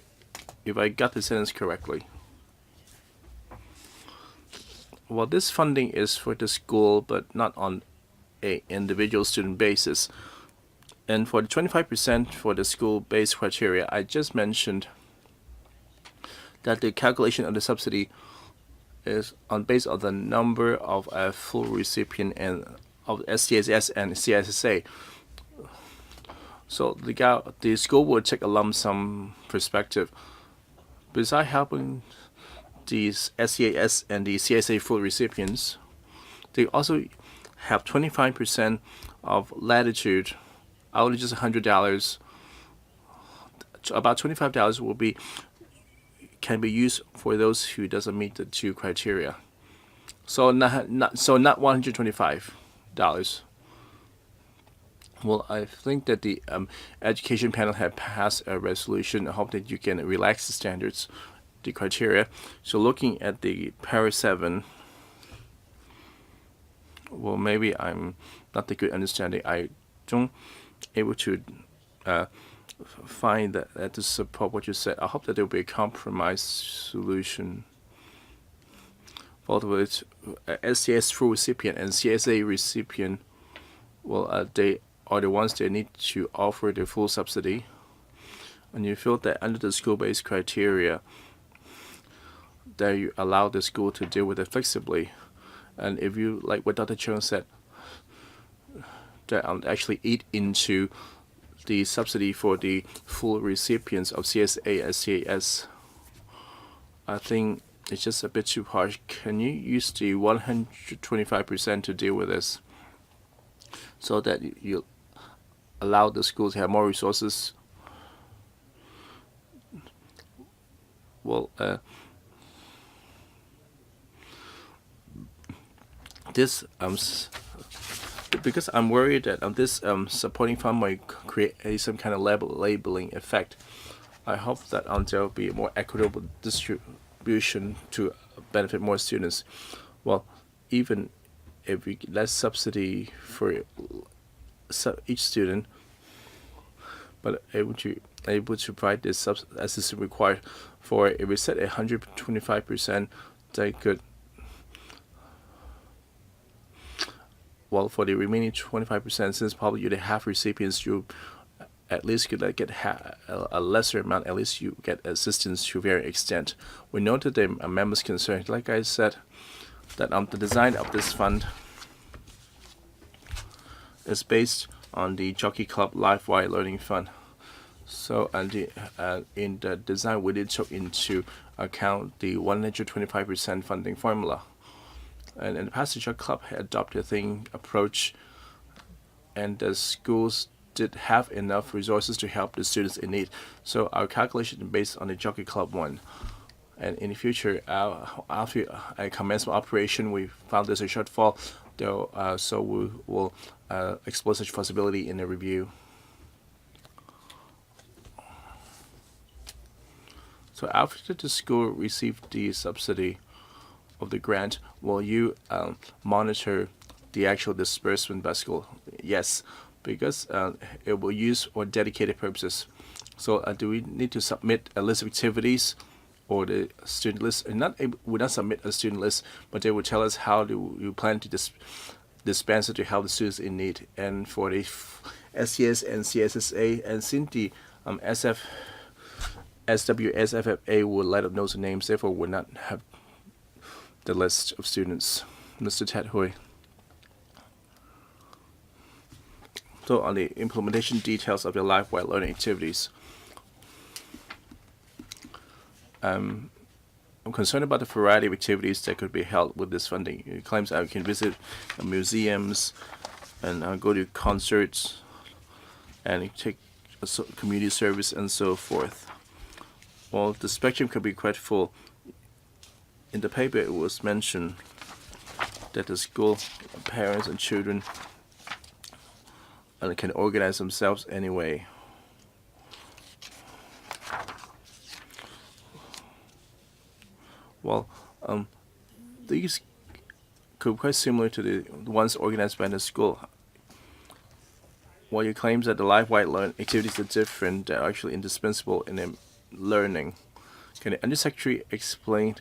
if I got the sentence correctly. Well, this funding is for the school, but not on a individual student basis. And for the 25% for the school-based criteria, I just mentioned that the calculation of the subsidy is based on the number of full recipient and of STSS and CSSA. So the school will take a lump sum perspective. Besides helping these SEAS and the CSA full recipients, they also have 25% of latitude, out of just $100. About $25 can be used for those who doesn't meet the two criteria. So not $125. Well, I think that the education panel had passed a resolution. I hope that you can relax the standards, the criteria. So looking at the para 7, well, maybe I'm not the good understanding. I don't able to find that to support what you said. I hope that there will be a compromise solution. Both with STS full recipient and CSA recipient, well, they are the ones that need to offer the full subsidy. And you feel that under the school-based criteria, that you allow the school to deal with it flexibly. And if you, like what Dr. Cheung said, that actually eat into the subsidy for the full recipients of CSA and CAS, I think it's just a bit too harsh. Can you use the 125% to deal with this, so that you allow the schools to have more resources? Well, this because I'm worried that this supporting fund might create some kind of labeling effect. I hope that there will be a more equitable distribution to benefit more students. Well, even if we get less subsidy for each student, but able to provide this as is required for, if we set 125%, they could. Well, for the remaining 25%, since probably you have recipients, you at least could get a lesser amount. At least you get assistance to a very extent. We noted the members' concern. Like I said, that the design of this fund is based on the Jockey Club Live-Wire Learning Fund. So, in the design, we did took into account the 125% funding formula. And in the past, the Jockey Club had adopted the approach, and the schools did have enough resources to help the students in need. So our calculation is based on the Jockey Club one. And in the future, after a commencement operation, we found there's a shortfall. So we will explore such possibility in the review. So after the school received the subsidy of the grant, will you monitor the actual disbursement by school? Yes, because it will use for dedicated purposes. So do we need to submit a list of activities or the student list? We not submit a student list, but they will tell us how do you plan to dispense it to help the students in need. And for the SCS and CSSA, and since the SWSFFA will let us know the names, therefore will not have the list of students. Mr. Ted Hui. So on the implementation details of your live-wire learning activities, I'm concerned about the variety of activities that could be held with this funding. It claims I can visit museums and go to concerts, and you take community service and so forth. Well, the spectrum can be quite full. In the paper, it was mentioned that the school parents and children can organize themselves anyway. Well, these could be quite similar to the ones organized by the school. While you claim that the life-wide learning activities are different, they're actually indispensable in learning. Can the Undersecretary explain?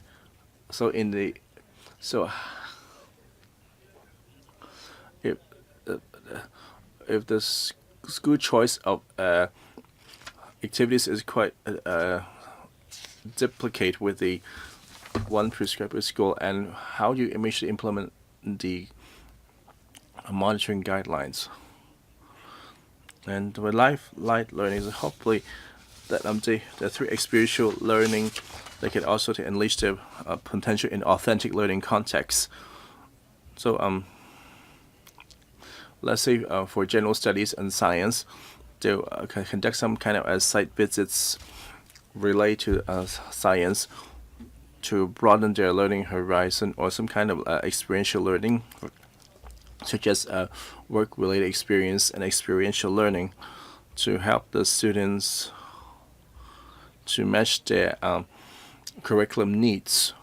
If the school choice of activities is quite duplicate with the one prescribed by school, and how do you initially implement the monitoring guidelines? And with life-light learning is hopefully that the through experiential learning they can also to unleash their potential in authentic learning contexts. So let's say for general studies and science, they can conduct some kind of site visits related to science to broaden their learning horizon, or some kind of experiential learning, such as work-related experience and experiential learning, to help the students to match their curriculum needs.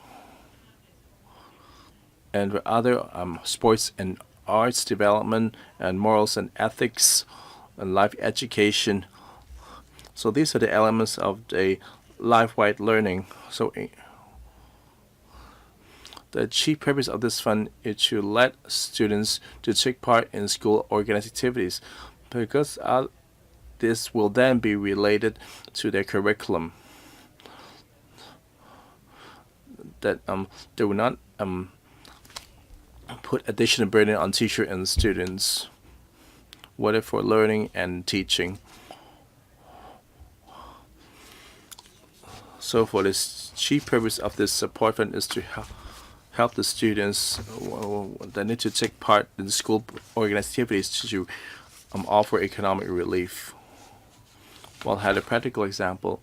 And with other sports and arts development and morals and ethics and life education. So these are the elements of the life-wide learning. So the chief purpose of this fund is to let students to take part in school organized activities, because this will then be related to their curriculum. That they will not put additional burden on teacher and students, whether for learning and teaching. So for this chief purpose of this support fund is to help the students that need to take part in the school organized activities to offer economic relief. Well, had a practical example,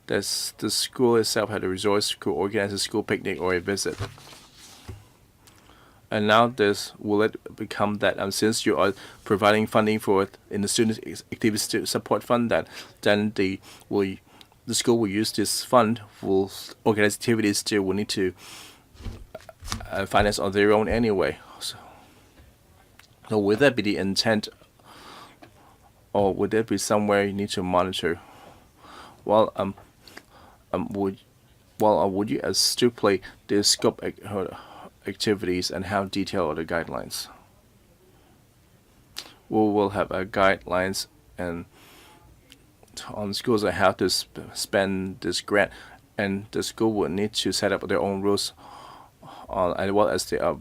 the school itself had a resource to organize a school picnic or a visit. And now will it become that since you are providing funding for it in the student activities support fund, that then the school will use this fund will organize activities they will need to finance on their own anyway. So would that be the intent, or would there be somewhere you need to monitor? Well, would you stipulate the scope activities and how detailed are the guidelines? We will have guidelines and on schools on how to spend this grant, and the school will need to set up their own rules as well as the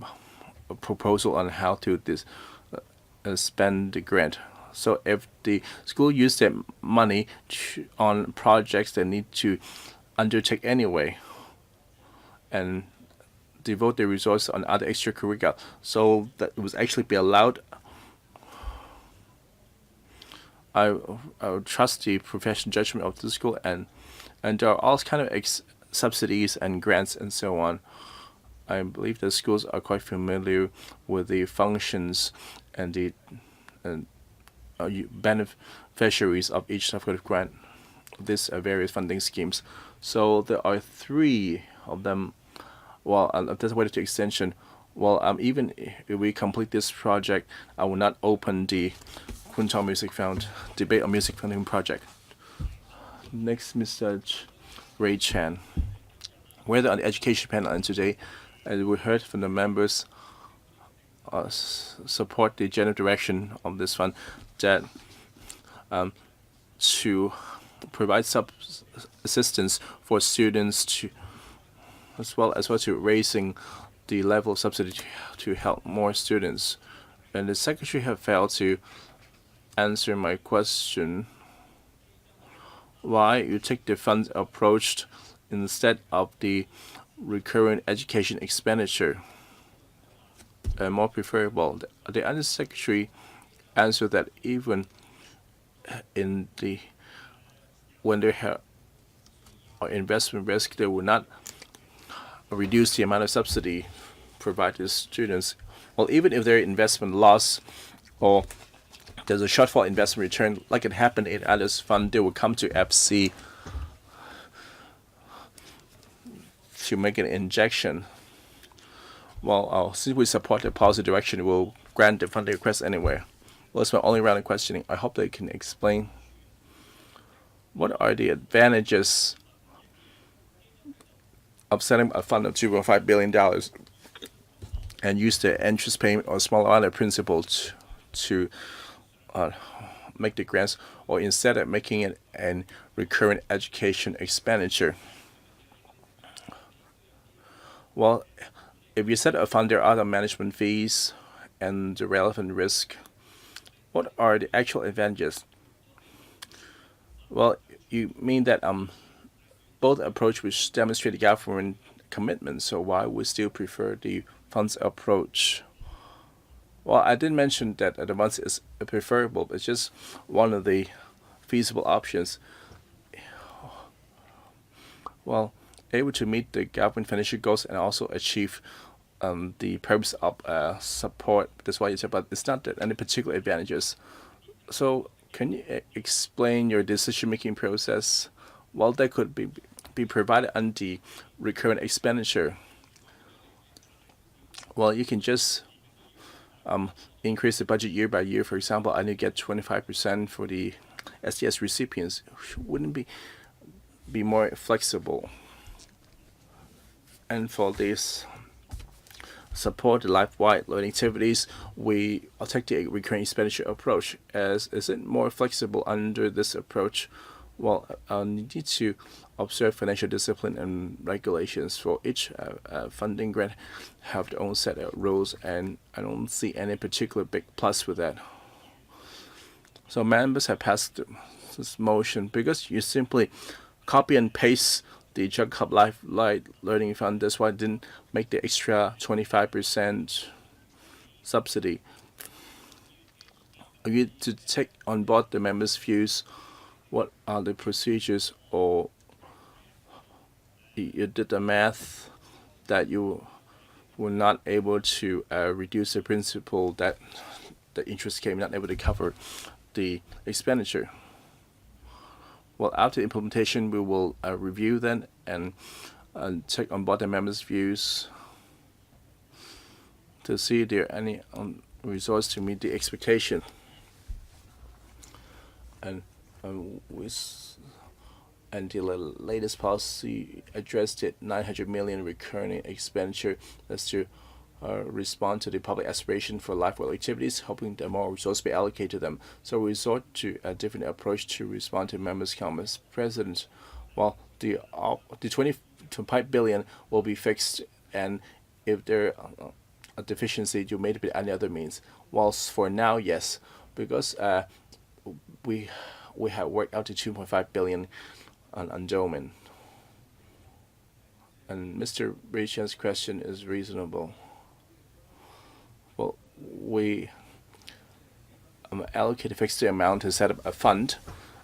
proposal on how to spend the grant. So if the school use their money on projects they need to undertake anyway, and devote their resources on other extracurricular, so that it would actually be allowed, I would trust the professional judgment of the school, and there are all kind of subsidies and grants and so on. I believe the schools are quite familiar with the functions and the beneficiaries of each type of grant, these various funding schemes. So there are 3 of them. Well, that's way to extension. Well, even if we complete this project, I will not open the Quintal Music Fund debate on music funding project. Next, Mr. Ray Chan. We're on the education panel, and today, as we heard from the members, support the general direction of this fund, that to provide assistance for students to, as well to raising the level of subsidy to help more students. And the Secretary have failed to answer my question, why you take the funds approach instead of the recurrent education expenditure. More preferable. The Undersecretary answered that even when they have investment risk, they will not reduce the amount of subsidy provided to students. Well, even if their investment loss or there's a shortfall investment return, like it happened in others fund, they will come to FC to make an injection. Well, since we support the policy direction, we'll grant the funding request anyway. Well, it's my only round of questioning. I hope they can explain what are the advantages of setting a fund of $2.5 billion and use the interest payment or small amount of principal to make the grants, or instead of making it a recurrent education expenditure. Well, if you set a fund, there are other management fees and the relevant risk. What are the actual advantages? Well, you mean that both approach which demonstrate the government commitment, so why we still prefer the funds approach? Well, I did mention that the funds is preferable, but it's just one of the feasible options. Well, able to meet the government financial goals and also achieve the purpose of support. That's why you said, but it's not that any particular advantages. So can you explain your decision-making process? Well, that could be provided under the recurrent expenditure. Well, you can just increase the budget year by year. For example, and you get 25% for the SDS recipients. Wouldn't be more flexible? And for this support the life-wide learning activities, we will take the recurring expenditure approach. As is it more flexible under this approach? Well, you need to observe financial discipline and regulations for each funding grant have their own set of rules, and I don't see any particular big plus with that. So members have passed this motion because you simply copy and paste the Jug Hub Life Learning Fund. That's why I didn't make the extra 25% subsidy. You need to take on board the members' views. What are the procedures, or you did the math that you were not able to reduce the principal, that the interest came not able to cover the expenditure. Well, after implementation, we will review then and take on board the members' views to see if there are any resources to meet the expectation. And the latest policy addressed it 900 million recurring expenditure. That's to respond to the public aspiration for life-well activities, hoping that more resources be allocated to them. So we resort to a different approach to respond to members' comments. President, well, the 25 billion will be fixed, and if there a deficiency, you may be any other means. Whilst for now, yes, because we have worked out to 2.5 billion on endowment. And Mr. Richard's question is reasonable. Well, we allocated a fixed amount to set up a fund,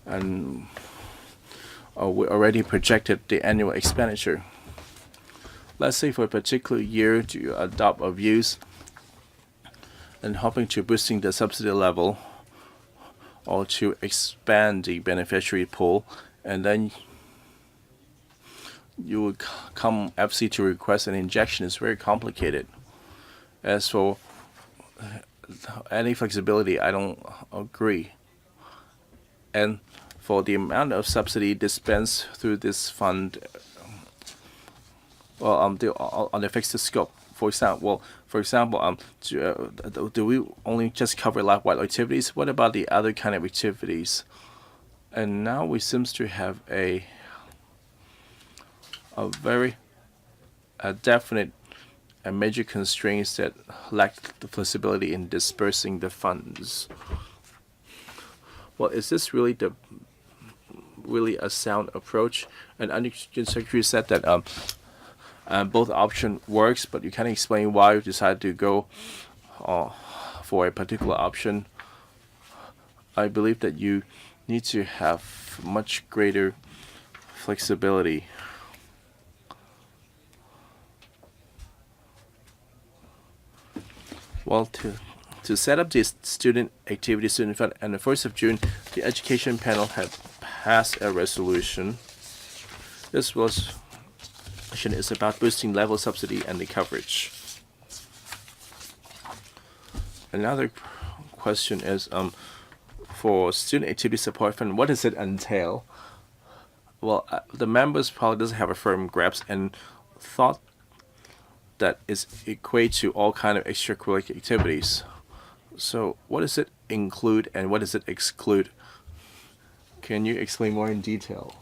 and we already projected the annual expenditure. Let's say for a particular year to adopt our views and hoping to boosting the subsidy level or to expand the beneficiary pool, and then you would come FC to request an injection. Is very complicated. As for any flexibility, I don't agree. And for the amount of subsidy dispensed through this fund, well, on the fixed scope. For example, do we only just cover life-wide activities? What about the other kind of activities? And now we seems to have a very definite and major constraints that lack the flexibility in dispersing the funds. Well, is this really a sound approach? And Undersecretary Secretary said that both option works, but you can't explain why you decided to go for a particular option. I believe that you need to have much greater flexibility. Well, to set up this student activity student fund, on the 1st of June, the education panel had passed a resolution. This resolution is about boosting level subsidy and the coverage. Another question is, for student activity support fund, what does it entail? Well, the members probably doesn't have a firm grasp and thought that is equate to all kind of extracurricular activities. So what does it include and what does it exclude? Can you explain more in detail?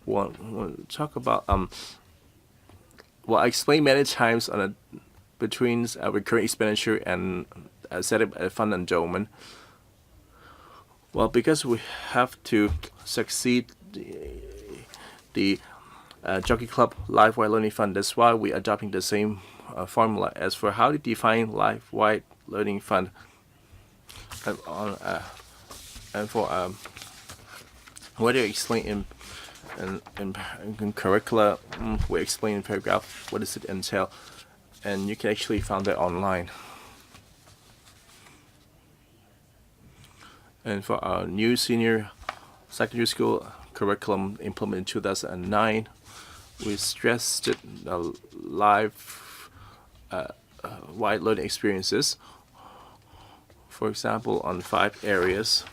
We'll talk about well, I explained many times on between recurring expenditure and set up a fund endowment. Well, because we have to succeed the Jockey Club Life-wide Learning Fund, that's why we're adopting the same formula as for how to define Life-wide Learning Fund. And for what do you explain in curricula, we explain in paragraph what does it entail, and you can actually find that online. And for our new senior secondary school curriculum implemented in 2009, we stressed the life-wide learning experiences. For example, on 5 areas: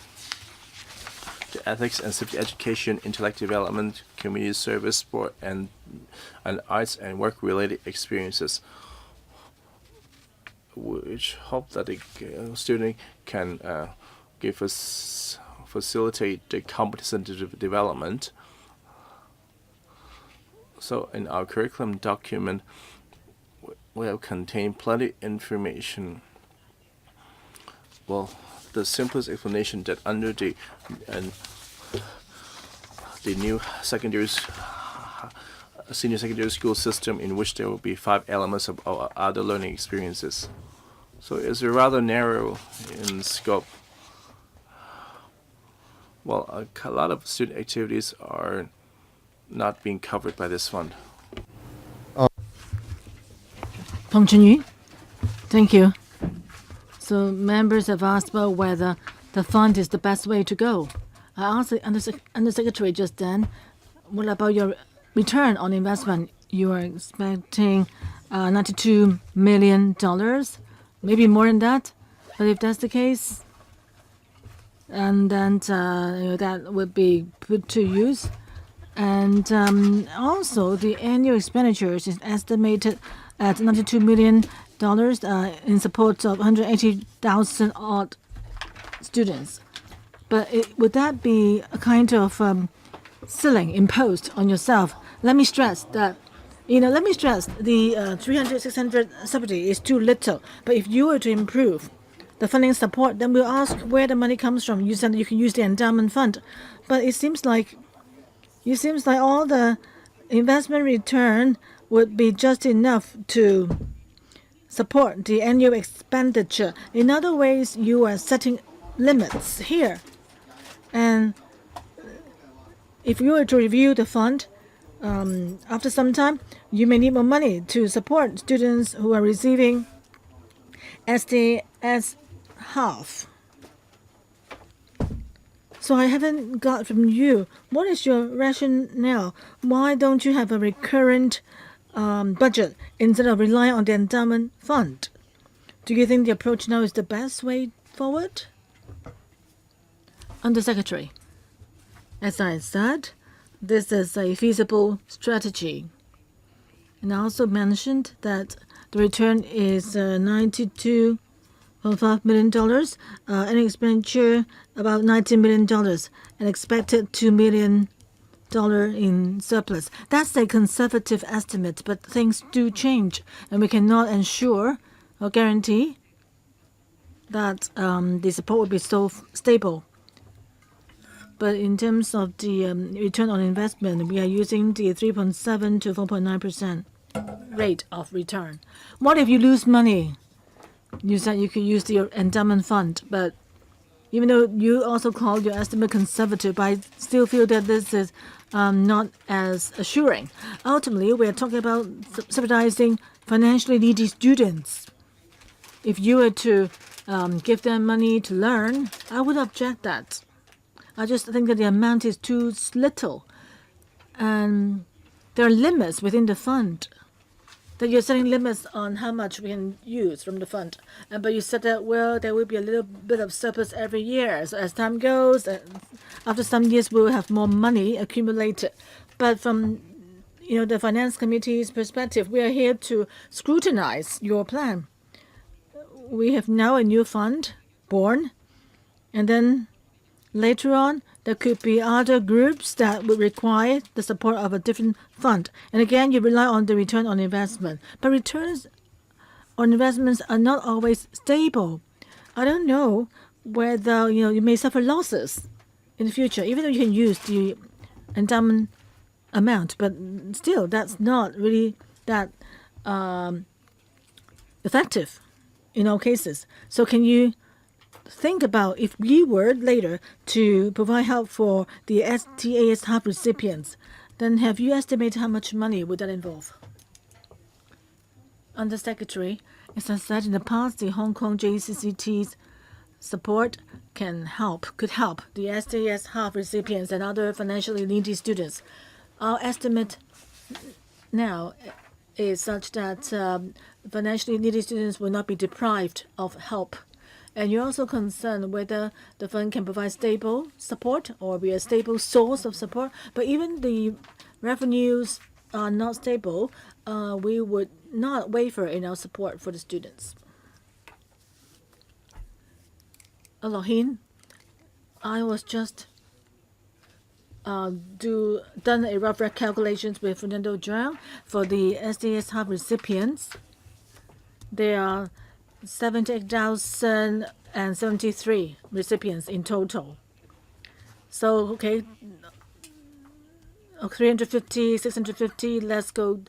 the ethics and civic education, intellect development, community service, sport, and arts and work-related experiences, which hope that the student can facilitate the competence development. So in our curriculum document, we have contained plenty of information. Well, the simplest explanation that under the new senior secondary school system, in which there will be 5 elements of other learning experiences. So it's rather narrow in scope. Well, a lot of student activities are not being covered by this fund. Peng Chunyu, thank you. So members have asked about whether the fund is the best way to go. I asked the Undersecretary just then, what about your return on investment? You are expecting $92 million, maybe more than that. But if that's the case, and then that would be put to use. And also, the annual expenditures is estimated at $92 million in support of 180,000 odd students. But would that be a kind of ceiling imposed on yourself? Let me stress that, the 300, 600 subsidy is too little. But if you were to improve the funding support, then we'll ask where the money comes from. You said you can use the endowment fund, but it seems like all the investment return would be just enough to support the annual expenditure. In other ways, you are setting limits here. And if you were to review the fund, after some time, you may need more money to support students who are receiving SDS half. So I haven't got from you, what is your rationale? Why don't you have a recurrent budget instead of relying on the endowment fund? Do you think the approach now is the best way forward? Undersecretary, as I said, this is a feasible strategy. And I also mentioned that the return is $92.5 million, and expenditure about $19 million, and expected $2 million in surplus. That's a conservative estimate, but things do change, and we cannot ensure or guarantee that the support will be so stable. But in terms of the return on investment, we are using the 3.7 to 4.9% rate of return. What if you lose money? You said you could use the endowment fund, but even though you also call your estimate conservative, but I still feel that this is not as assuring. Ultimately, we're talking about subsidizing financially needy students. If you were to give them money to learn, I would object that. I just think that the amount is too little, and there are limits within the fund. That you're setting limits on how much we can use from the fund, but you said that there will be a little bit of surplus every year. So as time goes, after some years, we'll have more money accumulated. But from the finance committee's perspective, we are here to scrutinize your plan. We have now a new fund born, and then later on, there could be other groups that would require the support of a different fund. And again, you rely on the return on investment. But returns on investments are not always stable. I don't know whether you may suffer losses in the future, even though you can use the endowment amount. But still, that's not really that effective in all cases. So can you think about if we were later to provide help for the STAS half recipients, then have you estimated how much money would that involve? Under Secretary, as I said in the past, the Hong Kong JCCT's support could help the STAS half recipients and other financially needy students. Our estimate now is such that financially needy students will not be deprived of help. And you're also concerned whether the fund can provide stable support or be a stable source of support. But even the revenues are not stable, we would not waver in our support for the students. Alohin, I was just done a rough calculations with Fernando Zhang for the SDS half recipients. There are 78,073 recipients in total. So, okay, 350, 650, let's go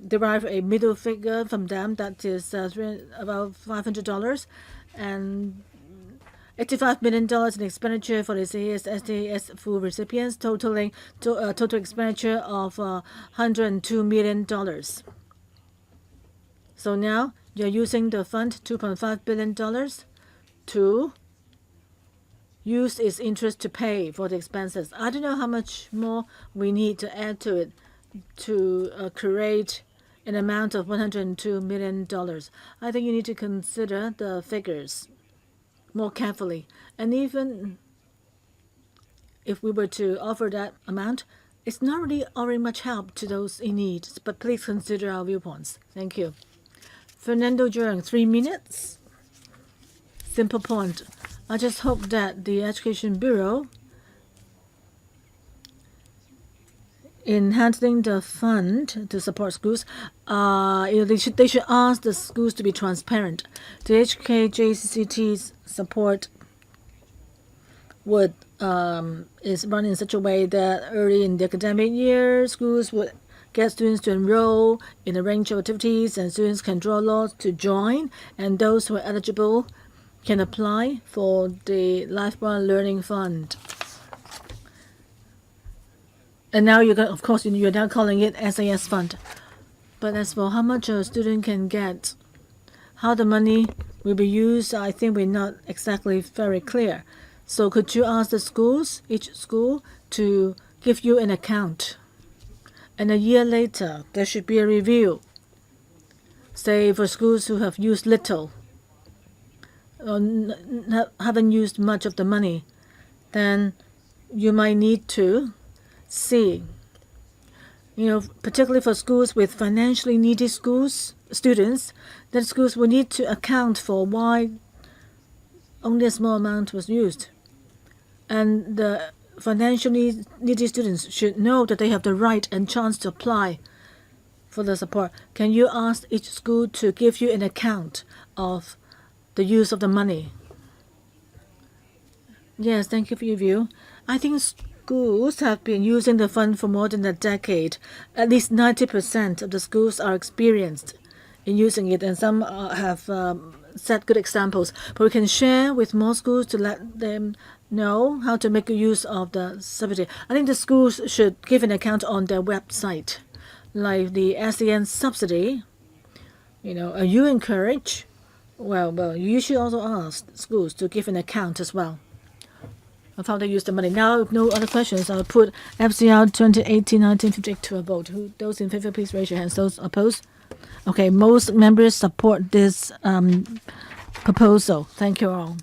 derive a middle figure from them. That is about $500 and $85 million in expenditure for the SDS full recipients, totaling total expenditure of $102 million. So now you're using the fund $2.5 billion to use its interest to pay for the expenses. I don't know how much more we need to add to it to create an amount of $102 million. I think you need to consider the figures more carefully. And even if we were to offer that amount, it's not really offering much help to those in need. But please consider our viewpoints. Thank you. Fernando Zhang, 3 minutes. Simple point. I just hope that the Education Bureau, in handling the fund to support schools, they should ask the schools to be transparent. The HKJCCT's support is run in such a way that early in the academic year, schools would get students to enroll in a range of activities, and students can draw lots to join, and those who are eligible can apply for the Lifelong Learning Fund. And now of course, you're now calling it SAS Fund. But as for how much a student can get, how the money will be used, I think we're not exactly very clear. So could you ask the schools, each school, to give you an account? And a year later, there should be a review. Say for schools who have used little, or haven't used much of the money, then you might need to see, particularly for schools with financially needy students, that schools will need to account for why only a small amount was used. And the financially needy students should know that they have the right and chance to apply for the support. Can you ask each school to give you an account of the use of the money? Yes, thank you for your view. I think schools have been using the fund for more than a decade. At least 90% of the schools are experienced in using it, and some have set good examples, but we can share with more schools to let them know how to make use of the subsidy. I think the schools should give an account on their website, like the SEN subsidy. Are you encouraged? Well, you should also ask schools to give an account as well of how they use the money. Now, if no other questions, I'll put FCR 2018-1958 to a vote. Those in favor, please raise your hands. Those opposed? Okay, most members support this proposal. Thank you all.